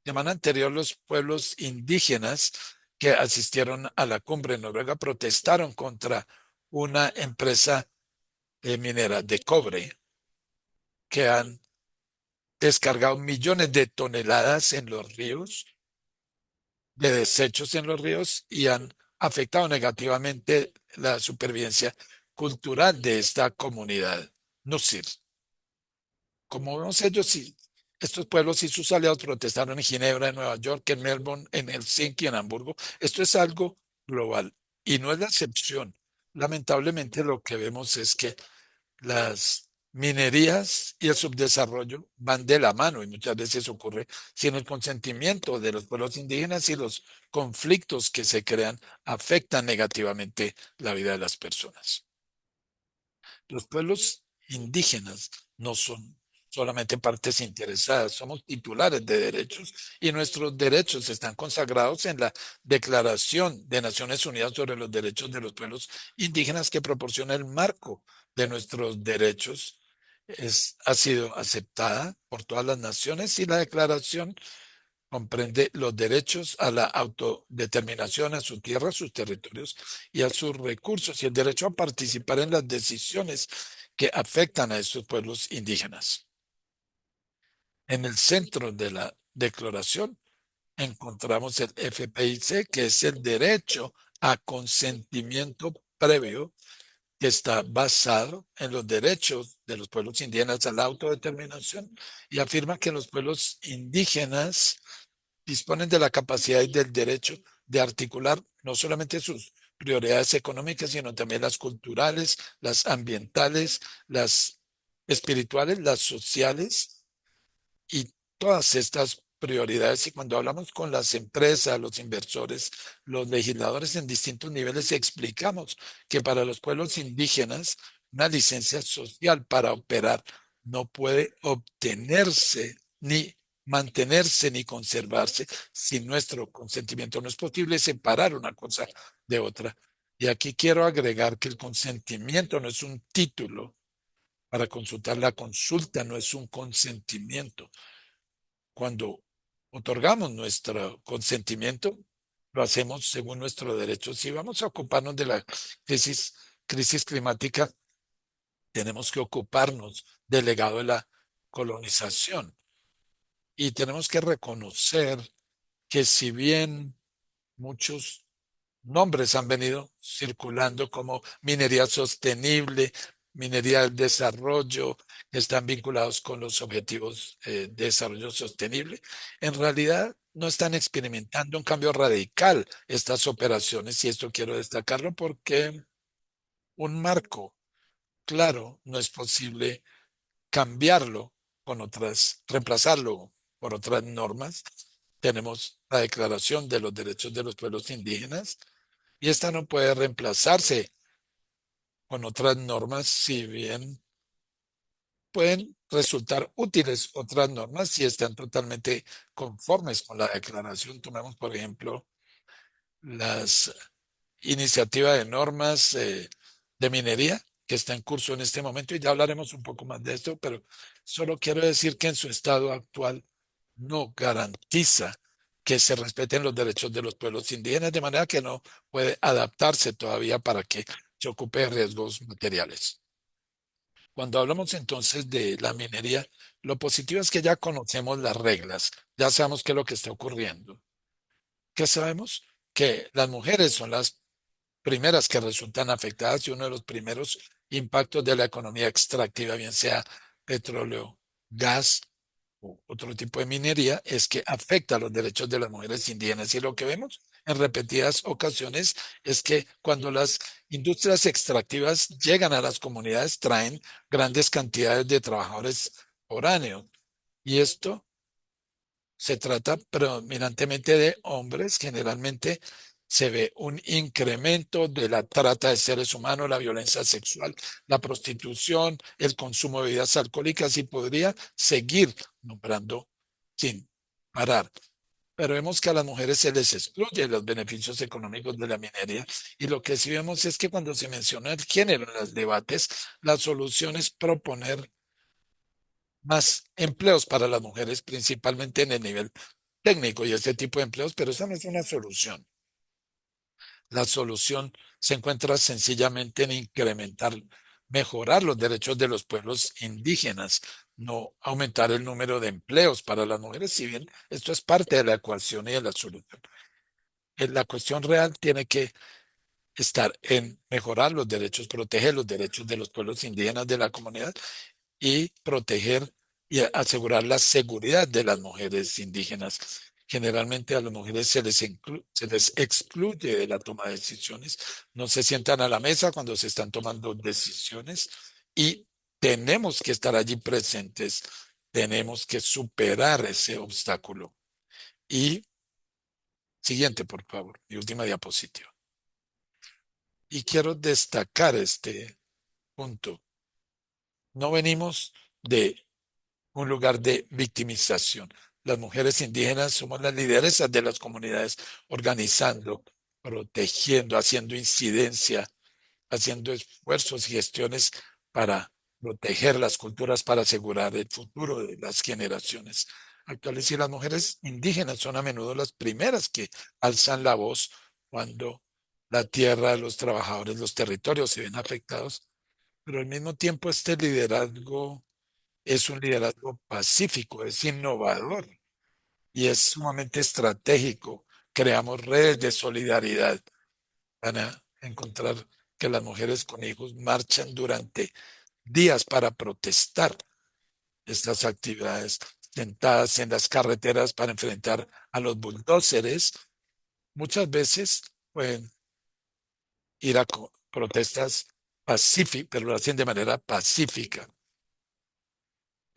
semana anterior, los pueblos indígenas que asistieron a la cumbre en Noruega protestaron contra una empresa minera de cobre que han descargado millones de toneladas en los ríos, de desechos en los ríos, y han afectado negativamente la supervivencia cultural de esta comunidad Nusir. Como vemos, estos pueblos y sus aliados protestaron en Ginebra, en Nueva York, en Melbourne, en Helsinki, en Hamburgo. Esto es algo global y no es la excepción. Lamentablemente, lo que vemos es que las minerías y el subdesarrollo van de la mano y muchas veces ocurre sin el consentimiento de los pueblos indígenas, y los conflictos que se crean afectan negativamente la vida de las personas. Los pueblos indígenas no son solamente partes interesadas, somos titulares de derechos, y nuestros derechos están consagrados en la Declaración de Naciones Unidas sobre los Derechos de los Pueblos Indígenas, que proporciona el marco de nuestros derechos. Ha sido aceptada por todas las naciones, y la declaración comprende los derechos a la autodeterminación, a su tierra, a sus territorios y a sus recursos, y el derecho a participar en las decisiones que afectan a estos pueblos indígenas. En el centro de la declaración encontramos el FPIC, que es el derecho a consentimiento previo, que está basado en los derechos de los pueblos indígenas a la autodeterminación, y afirma que los pueblos indígenas disponen de la capacidad y del derecho de articular no solamente sus prioridades económicas, sino también las culturales, las ambientales, las espirituales, las sociales, y todas estas prioridades. Y cuando hablamos con las empresas, los inversores, los legisladores en distintos niveles, explicamos que para los pueblos indígenas una licencia social para operar no puede obtenerse, ni mantenerse, ni conservarse sin nuestro consentimiento. No es posible separar una cosa de otra. Y aquí quiero agregar que el consentimiento no es un título para consultar. La consulta no es un consentimiento. Cuando otorgamos nuestro consentimiento, lo hacemos según nuestro derecho. Si vamos a ocuparnos de la crisis climática, tenemos que ocuparnos del legado de la colonización. Y tenemos que reconocer que, si bien muchos nombres han venido circulando como minería sostenible, minería del desarrollo, que están vinculados con los objetivos de desarrollo sostenible, en realidad no están experimentando un cambio radical estas operaciones, y esto quiero destacarlo porque un marco claro no es posible cambiarlo con otras, reemplazarlo por otras normas. Tenemos la Declaración de los Derechos de los Pueblos Indígenas, y esta no puede reemplazarse con otras normas, si bien pueden resultar útiles otras normas si están totalmente conformes con la declaración. Tomemos, por ejemplo, las iniciativas de normas de minería que está en curso en este momento, y ya hablaremos un poco más de esto, pero solo quiero decir que en su estado actual no garantiza que se respeten los derechos de los pueblos indígenas, de manera que no puede adaptarse todavía para que se ocupe de riesgos materiales. Cuando hablamos entonces de la minería, lo positivo es que ya conocemos las reglas, ya sabemos qué es lo que está ocurriendo. ¿Qué sabemos? Que las mujeres son las primeras que resultan afectadas, y uno de los primeros impactos de la economía extractiva, bien sea petróleo, gas u otro tipo de minería, es que afecta a los derechos de las mujeres indígenas. Y lo que vemos en repetidas ocasiones es que cuando las industrias extractivas llegan a las comunidades, traen grandes cantidades de trabajadores contemporáneos. Y esto se trata predominantemente de hombres. Generalmente se ve un incremento de la trata de seres humanos, la violencia sexual, la prostitución, el consumo de bebidas alcohólicas y podría seguir nombrando sin parar. Pero vemos que a las mujeres se les excluye los beneficios económicos de la minería y lo que sí vemos es que cuando se menciona el género en los debates, la solución es proponer más empleos para las mujeres, principalmente en el nivel técnico y este tipo de empleos, pero esa no es una solución. La solución se encuentra sencillamente en incrementar, mejorar los derechos de los pueblos indígenas, no aumentar el número de empleos para las mujeres, si bien esto es parte de la ecuación y de la solución. La cuestión real tiene que estar en mejorar los derechos, proteger los derechos de los pueblos indígenas de la comunidad y proteger y asegurar la seguridad de las mujeres indígenas. Generalmente a las mujeres se les excluye de la toma de decisiones, no se sientan a la mesa cuando se están tomando decisiones y tenemos que estar allí presentes, tenemos que superar ese obstáculo. Y siguiente, por favor, mi última diapositiva. Y quiero destacar este punto. No venimos de un lugar de victimización. Las mujeres indígenas somos las lideresas de las comunidades, organizando, protegiendo, haciendo incidencia, haciendo esfuerzos y gestiones para proteger las culturas, para asegurar el futuro de las generaciones actuales. Y las mujeres indígenas son a menudo las primeras que alzan la voz cuando la tierra, los trabajadores, los territorios se ven afectados, pero al mismo tiempo este liderazgo es un liderazgo pacífico, es innovador y es sumamente estratégico. Creamos redes de solidaridad para encontrar que las mujeres con hijos marchan durante días para protestar estas actividades, sentadas en las carreteras para enfrentar a los bulldóceres. Muchas veces pueden ir a protestas pacíficas, pero lo hacen de manera pacífica.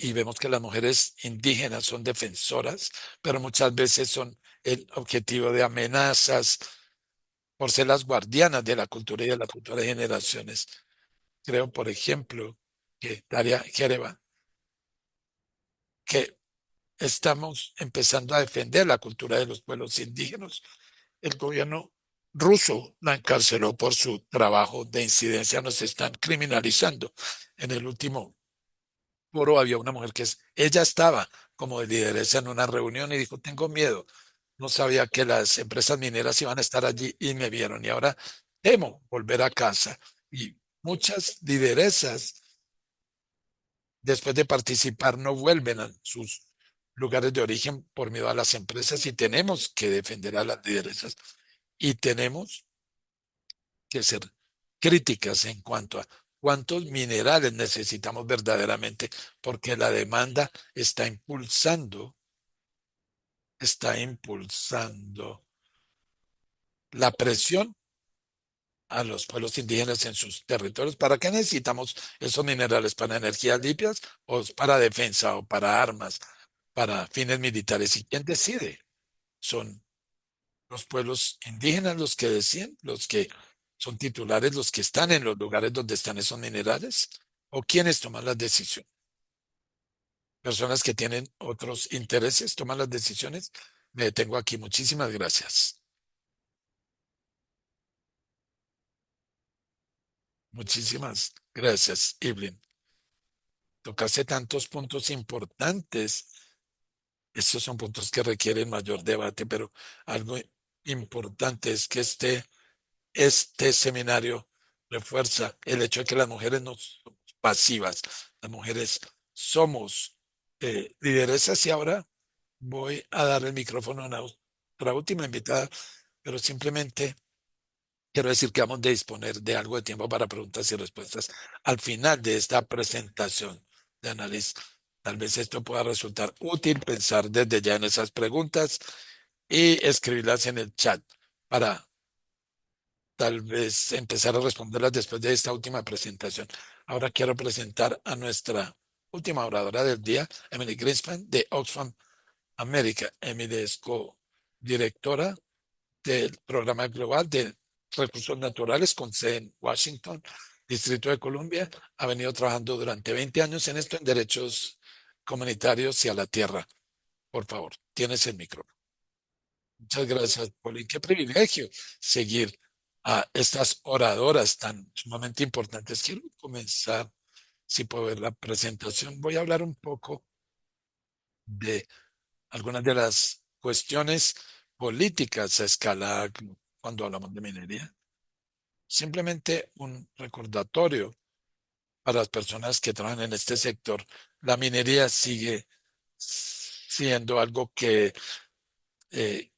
Y vemos que las mujeres indígenas son defensoras, pero muchas veces son el objetivo de amenazas por ser las guardianas de la cultura y de las futuras generaciones. Creo, por ejemplo, que Daria Jereva, que estamos empezando a defender la cultura de los pueblos indígenas. El gobierno ruso la encarceló por su trabajo de incidencia, nos están criminalizando. En el último foro había una mujer ella estaba como de lideresa en una reunión y dijo, tengo miedo. No sabía que las empresas mineras iban a estar allí y me vieron y ahora temo volver a casa. Y muchas lideresas, después de participar, no vuelven a sus lugares de origen por miedo a las empresas y tenemos que defender a las lideresas y tenemos que ser críticas en cuanto a cuántos minerales necesitamos verdaderamente, porque la demanda está impulsando la presión a los pueblos indígenas en sus territorios. ¿Para qué necesitamos esos minerales? ¿Para energías limpias o para defensa o para armas, para fines militares? ¿Y quién decide? Son los pueblos indígenas los que deciden, los que son titulares, los que están en los lugares donde están esos minerales, o quienes toman las decisiones. Personas que tienen otros intereses toman las decisiones. Me detengo aquí. Muchísimas gracias. Muchísimas gracias, Evelyn. Tocaste tantos puntos importantes. Estos son puntos que requieren mayor debate, pero algo importante es que este seminario refuerza el hecho de que las mujeres no somos pasivas, las mujeres somos lideresas y ahora voy a dar el micrófono a nuestra última invitada, pero simplemente quiero decir que vamos a disponer de algo de tiempo para preguntas y respuestas al final de esta presentación de análisis. Tal vez esto pueda resultar útil pensar desde ya en esas preguntas y escribirlas en el chat para tal vez empezar a responderlas después de esta última presentación. Ahora quiero presentar a nuestra última oradora del día, Emily Greenspan, de Oxfam América. Emily es co-directora del Programa Global de Recursos Naturales con sede en Washington, Distrito de Columbia. Ha venido trabajando durante 20 años en esto, en derechos comunitarios y a la tierra. Por favor, tienes el micrófono. Muchas gracias, Poli. Qué privilegio seguir a estas oradoras tan sumamente importantes. Quiero comenzar, si puedo ver la presentación. Voy a hablar un poco de algunas de las cuestiones políticas a escala cuando hablamos de minería. Simplemente un recordatorio para las personas que trabajan en este sector. La minería sigue siendo algo que eh,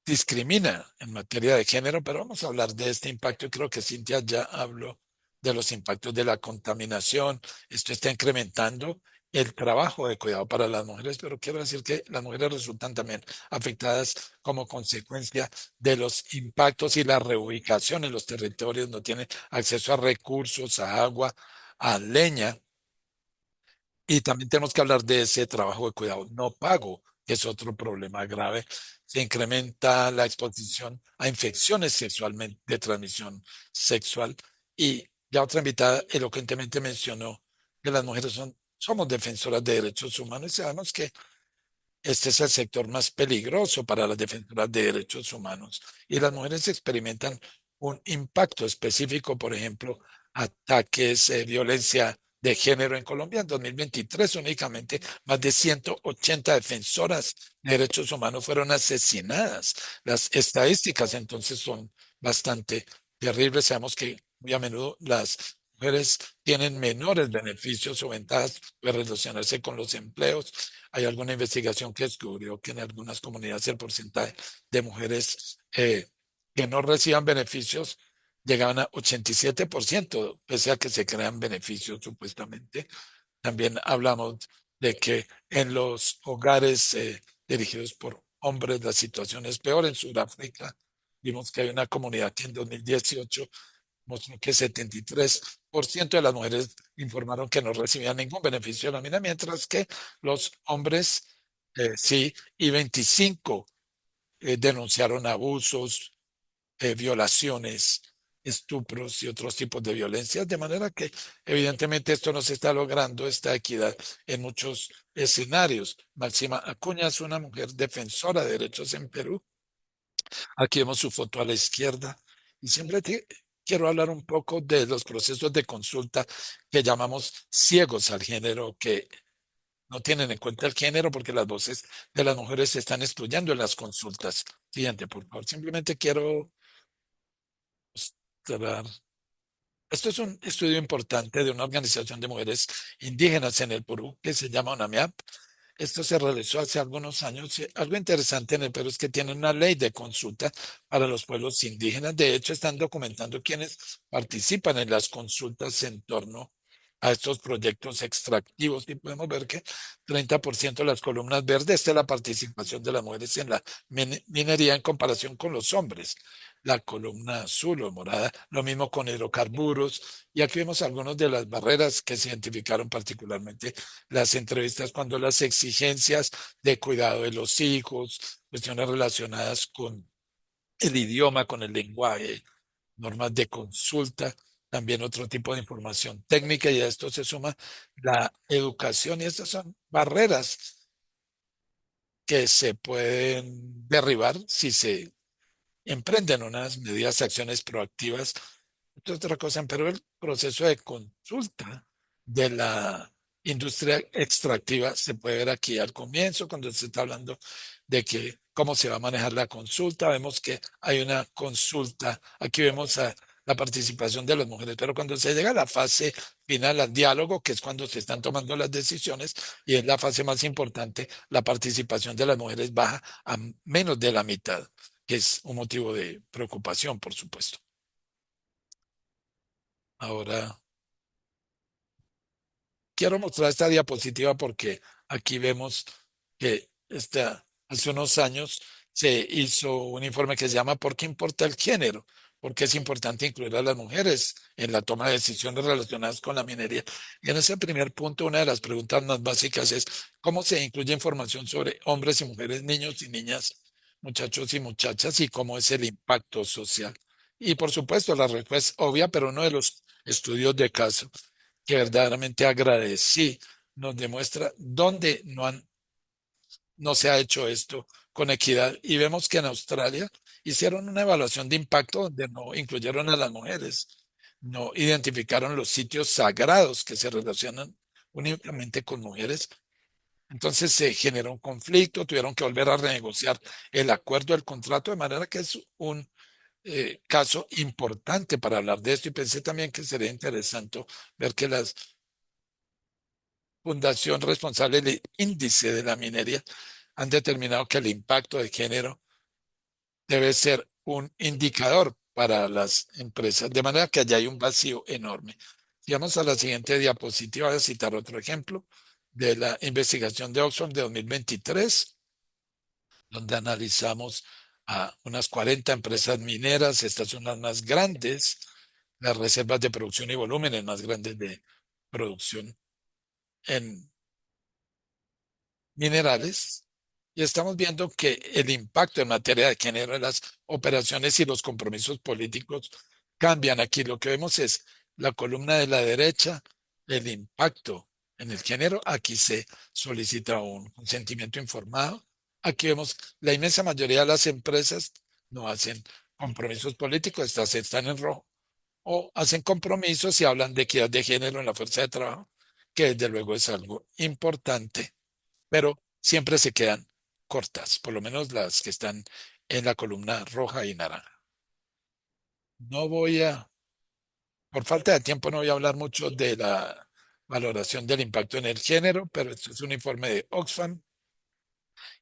discrimina en materia de género, pero vamos a hablar de este impacto. Creo que Cintia ya habló de los impactos de la contaminación. Esto está incrementando el trabajo de cuidado para las mujeres, pero quiero decir que las mujeres resultan también afectadas como consecuencia de los impactos y la reubicación en los territorios, no tienen acceso a recursos, a agua, a leña. Y también tenemos que hablar de ese trabajo de cuidado no pago, que es otro problema grave. Se incrementa la exposición a infecciones sexualmente de transmisión sexual. Y ya otra invitada elocuentemente mencionó que las mujeres somos defensoras de derechos humanos y sabemos que este es el sector más peligroso para las defensoras de derechos humanos y las mujeres experimentan un impacto específico, por ejemplo, ataques, violencia de género en Colombia. En 2023 únicamente más de 180 defensoras de derechos humanos fueron asesinadas. Las estadísticas entonces son bastante terribles. Sabemos que muy a menudo las mujeres tienen menores beneficios o ventajas de relacionarse con los empleos. Hay alguna investigación que descubrió que en algunas comunidades el porcentaje de mujeres que no reciban beneficios llegaban a 87%, pese a que se crean beneficios supuestamente. También hablamos de que en los hogares dirigidos por hombres la situación es peor. En Sudáfrica vimos que hay una comunidad que en 2018 mostró que 73% de las mujeres informaron que no recibían ningún beneficio de la mina, mientras que los hombres sí, y 25 denunciaron abusos, violaciones, estupros y otros tipos de violencias, de manera que evidentemente esto no se está logrando, esta equidad en muchos escenarios. Máxima Acuña es una mujer defensora de derechos en Perú. Aquí vemos su foto a la izquierda. Y siempre quiero hablar un poco de los procesos de consulta que llamamos ciegos al género, que no tienen en cuenta el género porque las voces de las mujeres se están excluyendo en las consultas. Siguiente, por favor. Simplemente quiero mostrar. Esto es un estudio importante de una organización de mujeres indígenas en el Perú que se llama UNAMIAP. Esto se realizó hace algunos años. Algo interesante en el Perú es que tienen una ley de consulta para los pueblos indígenas. De hecho, están documentando quienes participan en las consultas en torno a estos proyectos extractivos. Y podemos ver que 30% de las columnas verdes es la participación de las mujeres en la minería en comparación con los hombres. La columna azul o morada, lo mismo con hidrocarburos. Y aquí vemos algunas de las barreras que se identificaron particularmente las entrevistas cuando las exigencias de cuidado de los hijos, cuestiones relacionadas con el idioma, con el lenguaje, normas de consulta, también otro tipo de información técnica y a esto se suma la educación y estas son barreras que se pueden derribar si se emprenden unas medidas, acciones proactivas. Esto es otra cosa, pero el proceso de consulta de la industria extractiva se puede ver aquí al comienzo, cuando se está hablando de que cómo se va a manejar la consulta. Vemos que hay una consulta, aquí vemos la participación de las mujeres, pero cuando se llega a la fase final, al diálogo, que es cuando se están tomando las decisiones y es la fase más importante, la participación de las mujeres baja a menos de la mitad, que es un motivo de preocupación, por supuesto. Ahora quiero mostrar esta diapositiva porque aquí vemos que hace unos años se hizo un informe que se llama ¿Por qué importa el género? porque es importante incluir a las mujeres en la toma de decisiones relacionadas con la minería. Y en ese primer punto, una de las preguntas más básicas es, ¿cómo se incluye información sobre hombres y mujeres, niños y niñas, muchachos y muchachas, y cómo es el impacto social? Y por supuesto, la respuesta es obvia, pero uno de los estudios de caso que verdaderamente agradecí nos demuestra dónde no se ha hecho esto con equidad. Y vemos que en Australia hicieron una evaluación de impacto donde no incluyeron a las mujeres, no identificaron los sitios sagrados que se relacionan únicamente con mujeres. Entonces se generó un conflicto, tuvieron que volver a renegociar el acuerdo, el contrato, de manera que es un caso importante para hablar de esto. Y pensé también que sería interesante ver que la fundación responsable del índice de la minería han determinado que el impacto de género debe ser un indicador para las empresas, de manera que allá hay un vacío enorme. Si vamos a la siguiente diapositiva, voy a citar otro ejemplo de la investigación de Oxford de 2023, donde analizamos a unas 40 empresas mineras. Estas son las más grandes, las reservas de producción y volúmenes más grandes de producción en minerales, y estamos viendo que el impacto en materia de género en las operaciones y los compromisos políticos cambian. Aquí lo que vemos es la columna de la derecha, el impacto en el género. Aquí se solicita un consentimiento informado. Aquí vemos la inmensa mayoría de las empresas no hacen compromisos políticos, estas están en rojo, o hacen compromisos y hablan de equidad de género en la fuerza de trabajo, que desde luego es algo importante, pero siempre se quedan cortas, por lo menos las que están en la columna roja y naranja. No voy a, por falta de tiempo, no voy a hablar mucho de la valoración del impacto en el género, pero esto es un informe de Oxfam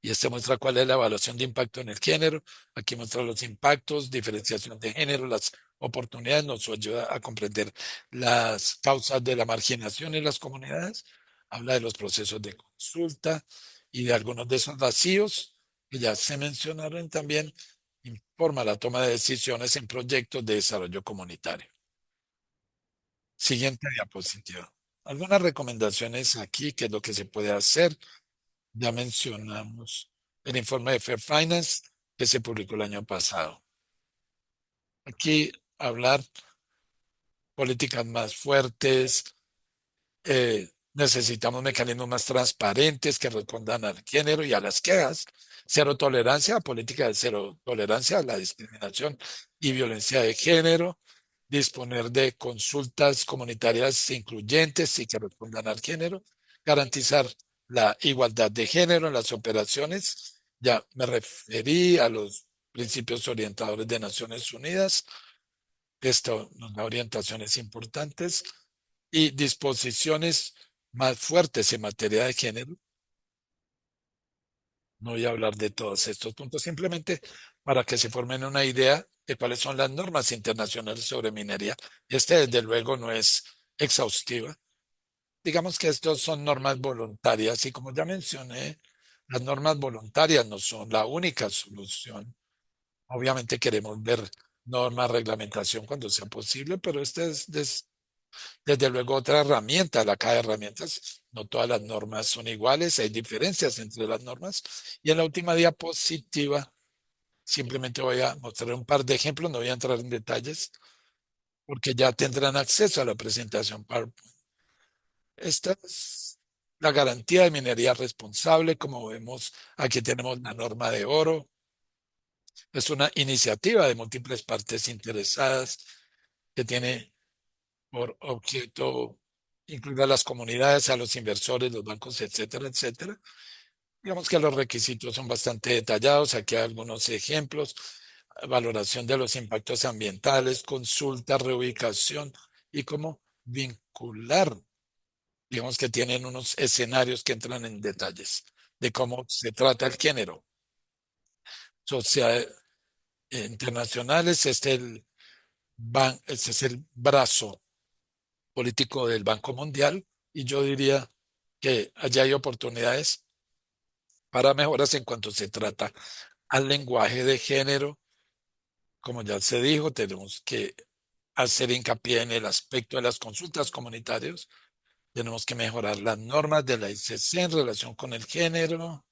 y este muestra cuál es la evaluación de impacto en el género. Aquí muestra los impactos, diferenciación de género, las oportunidades, nos ayuda a comprender las causas de la marginación en las comunidades. Habla de los procesos de consulta y de algunos de esos vacíos que ya se mencionaron también. Informa la toma de decisiones en proyectos de desarrollo comunitario. Siguiente diapositiva. Algunas recomendaciones aquí, qué es lo que se puede hacer. Ya mencionamos el informe de Fair Finance que se publicó el año pasado. Aquí hablar políticas más fuertes, necesitamos mecanismos más transparentes que respondan al género y a las quejas. Cero tolerancia, política de cero tolerancia a la discriminación y violencia de género. Disponer de consultas comunitarias incluyentes y que respondan al género. Garantizar la igualdad de género en las operaciones. Ya me referí a los principios orientadores de Naciones Unidas. Esto nos da orientaciones importantes y disposiciones más fuertes en materia de género. No voy a hablar de todos estos puntos, simplemente para que se formen una idea de cuáles son las normas internacionales sobre minería. Este, desde luego, no es exhaustiva. Digamos que estos son normas voluntarias y como ya mencioné, las normas voluntarias no son la única solución. Obviamente queremos ver normas, reglamentación cuando sea posible, pero esta es desde luego otra herramienta, la caja de herramientas. No todas las normas son iguales, hay diferencias entre las normas. Y en la última diapositiva simplemente voy a mostrar un par de ejemplos, no voy a entrar en detalles porque ya tendrán acceso a la presentación PowerPoint. Esta es la garantía de minería responsable. Como vemos, aquí tenemos la norma de oro. Es una iniciativa de múltiples partes interesadas que tiene por objeto incluir a las comunidades, a los inversores, los bancos, etcétera, etcétera. Digamos que los requisitos son bastante detallados. Aquí hay algunos ejemplos: valoración de los impactos ambientales, consulta, reubicación y cómo vincular. Digamos que tienen unos escenarios que entran en detalles de cómo se trata el género. Sociedades internacionales, este es el brazo político del Banco Mundial, y yo diría que allá hay oportunidades para mejoras en cuanto se trata al lenguaje de género, como ya se dijo, tenemos que hacer hincapié en el aspecto de las consultas comunitarias. Tenemos que mejorar las normas de la ICC en relación con el género.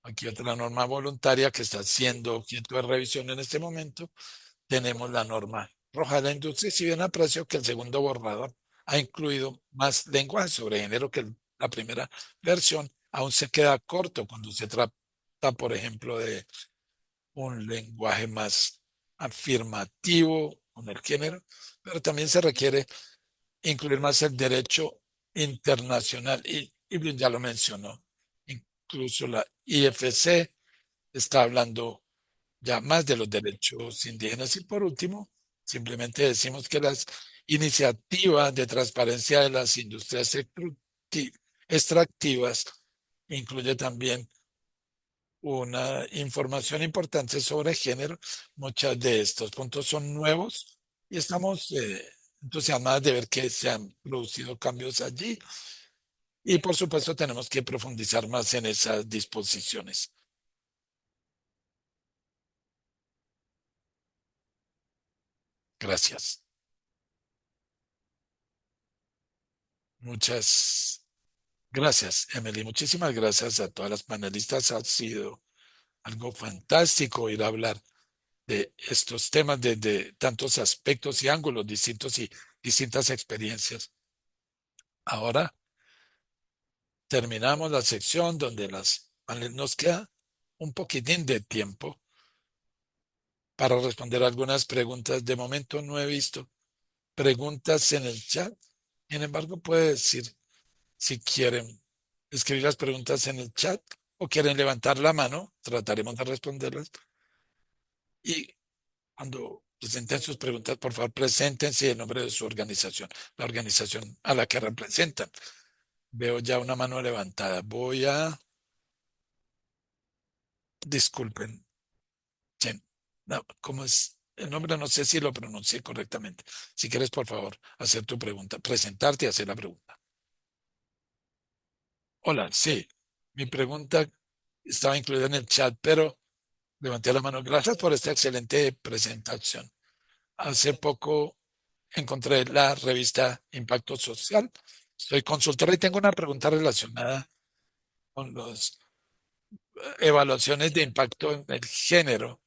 Aquí otra norma voluntaria que está siendo objeto de revisión en este momento. Tenemos la norma roja de la industria. Si bien aprecio que el segundo borrador ha incluido más lenguaje sobre género que la primera versión, aún se queda corto cuando se trata, por ejemplo, de un lenguaje más afirmativo con el género, pero también se requiere incluir más el derecho internacional. Y ya lo mencionó, incluso la IFC está hablando ya más de los derechos indígenas. Y por último, simplemente decimos que las iniciativas de transparencia de las industrias extractivas incluye también una información importante sobre género. Muchos de estos puntos son nuevos y estamos entusiasmados de ver que se han producido cambios allí. Y por supuesto tenemos que profundizar más en esas disposiciones. Gracias. Muchas gracias, Emily. Muchísimas gracias a todas las panelistas. Ha sido algo fantástico ir a hablar de estos temas desde tantos aspectos y ángulos distintos y distintas experiencias. Ahora terminamos la sección donde nos queda un poquitín de tiempo para responder algunas preguntas. De momento no he visto preguntas en el chat. Sin embargo, puede decir si quieren escribir las preguntas en el chat o quieren levantar la mano, trataremos de responderlas. Y cuando presenten sus preguntas, por favor, preséntense el nombre de su organización, la organización a la que representan. Veo ya una mano levantada. Disculpen. Chen. No, ¿cómo es el nombre? No sé si lo pronuncié correctamente. Si quieres, por favor, hacer tu pregunta, presentarte y hacer la pregunta. Hola, sí. Mi pregunta estaba incluida en el chat, pero levanté la mano. Gracias por esta excelente presentación. Hace poco encontré la revista Impacto Social. Soy consultora y tengo una pregunta relacionada con las evaluaciones de impacto en el género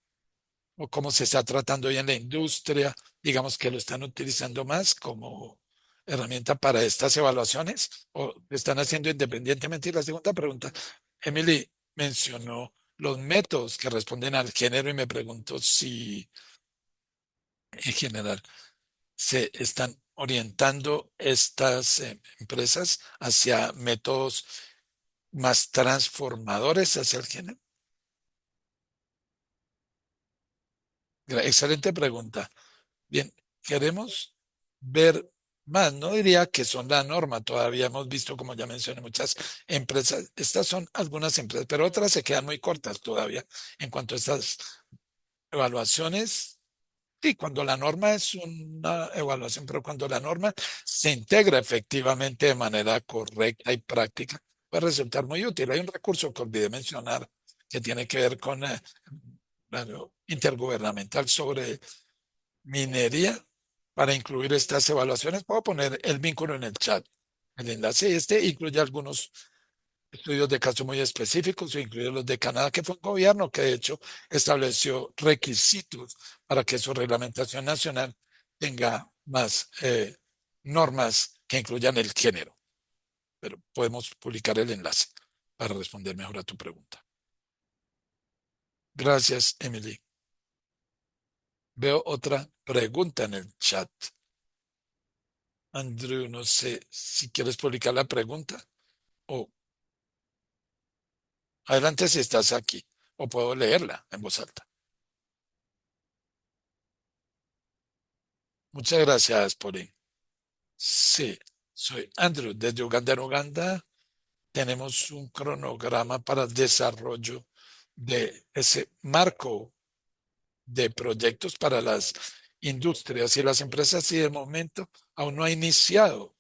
o cómo se está tratando hoy en la industria. Digamos que lo están utilizando más como herramienta para estas evaluaciones o lo están haciendo independientemente. Y la segunda pregunta, Emily mencionó los métodos que responden al género y me pregunto si en general se están orientando estas empresas hacia métodos más transformadores hacia el género. Excelente pregunta. Bien, queremos ver más. No diría que son la norma. Todavía hemos visto, como ya mencioné, muchas empresas. Estas son algunas empresas, pero otras se quedan muy cortas todavía en cuanto a estas evaluaciones. Sí, cuando la norma es una evaluación, pero cuando la norma se integra efectivamente de manera correcta y práctica, puede resultar muy útil. Hay un recurso que olvidé mencionar que tiene que ver con intergubernamental sobre minería. Para incluir estas evaluaciones, puedo poner el vínculo en el chat. El enlace incluye algunos estudios de casos muy específicos, incluidos los de Canadá, que fue un gobierno que de hecho estableció requisitos para que su reglamentación nacional tenga más normas que incluyan el género. Pero podemos publicar el enlace para responder mejor a tu pregunta. Gracias, Emily. Veo otra pregunta en el chat. Andrew, no sé si quieres publicar la pregunta o adelante si estás aquí o puedo leerla en voz alta. Muchas gracias, Pauline. Sí, soy Andrew desde Uganda. En Uganda tenemos un cronograma para el desarrollo de ese marco de proyectos para las industrias y las empresas y de momento aún no ha iniciado.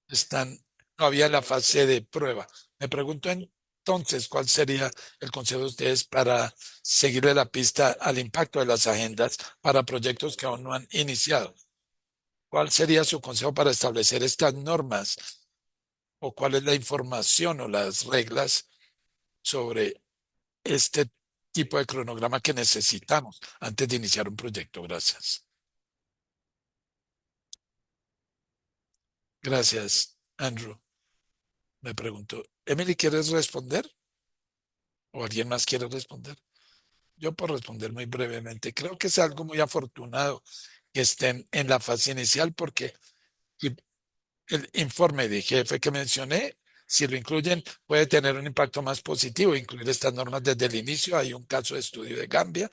Están todavía en la fase de prueba. Me pregunto en entonces, ¿cuál sería el consejo de ustedes para seguirle la pista al impacto de las agendas para proyectos que aún no han iniciado? ¿Cuál sería su consejo para establecer estas normas? ¿O cuál es la información o las reglas sobre este tipo de cronograma que necesitamos antes de iniciar un proyecto? Gracias. Gracias, Andrew. Me pregunto, Emily, ¿quieres responder? ¿O alguien más quiere responder? Yo por responder muy brevemente, creo que es algo muy afortunado que estén en la fase inicial porque si el informe de jefe que mencioné, si lo incluyen, puede tener un impacto más positivo, incluir estas normas desde el inicio. Hay un caso de estudio de Gambia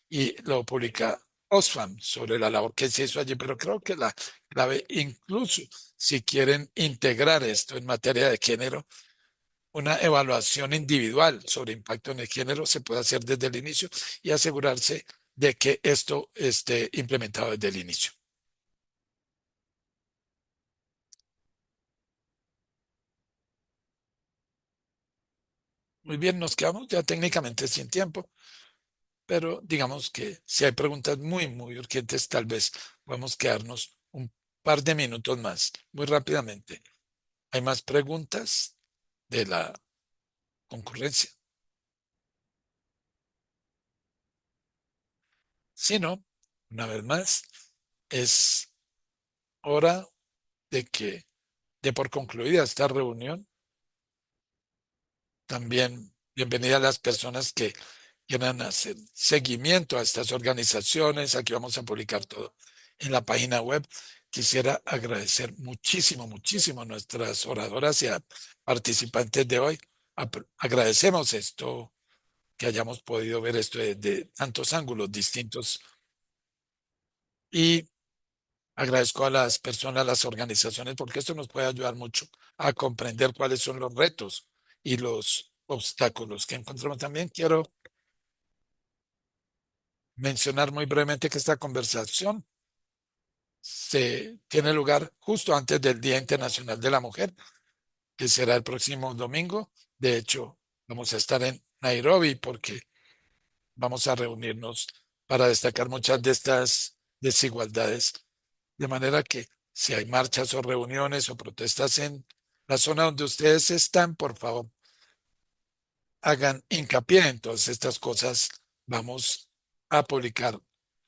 y lo publica Oxfam sobre la labor que se hizo allí, pero creo que la clave, incluso si quieren integrar esto en materia de género, una evaluación individual sobre impacto en el género se puede hacer desde el inicio y asegurarse de que esto esté implementado desde el inicio. Muy bien, nos quedamos ya técnicamente sin tiempo, pero digamos que si hay preguntas muy urgentes, tal vez podemos quedarnos un par de minutos más, muy rápidamente. ¿Hay más preguntas de la concurrencia? Si no, una vez más, es hora de que dé por concluida esta reunión. También bienvenida a las personas que quieran hacer seguimiento a estas organizaciones. Aquí vamos a publicar todo en la página web. Quisiera agradecer muchísimo a nuestras oradoras y a participantes de hoy. Agradecemos esto, que hayamos podido ver esto de tantos ángulos distintos y agradezco a las personas, a las organizaciones, porque esto nos puede ayudar mucho a comprender cuáles son los retos y los obstáculos que encontramos. También quiero mencionar muy brevemente que esta conversación se tiene lugar justo antes del Día Internacional de la Mujer, que será el próximo domingo. De hecho, vamos a estar en Nairobi porque vamos a reunirnos para destacar muchas de estas desigualdades. De manera que si hay marchas o reuniones o protestas en la zona donde ustedes están, por favor, hagan hincapié en todas estas cosas. Vamos a publicar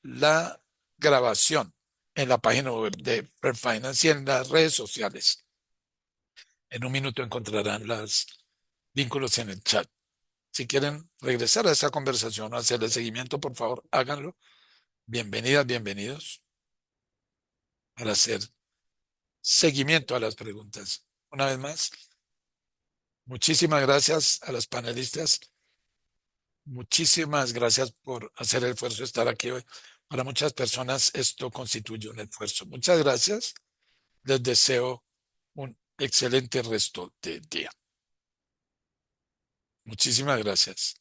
la grabación en la página web de Fair Finance y en las redes sociales. En un minuto encontrarán los vínculos en el chat. Si quieren regresar a esa conversación o hacerle seguimiento, por favor, háganlo. Bienvenidas, bienvenidos para hacer seguimiento a las preguntas. Una vez más, muchísimas gracias a los panelistas. Muchísimas gracias por hacer el esfuerzo de estar aquí hoy. Para muchas personas esto constituye un esfuerzo. Muchas gracias. Les deseo un excelente resto de día. Muchísimas gracias.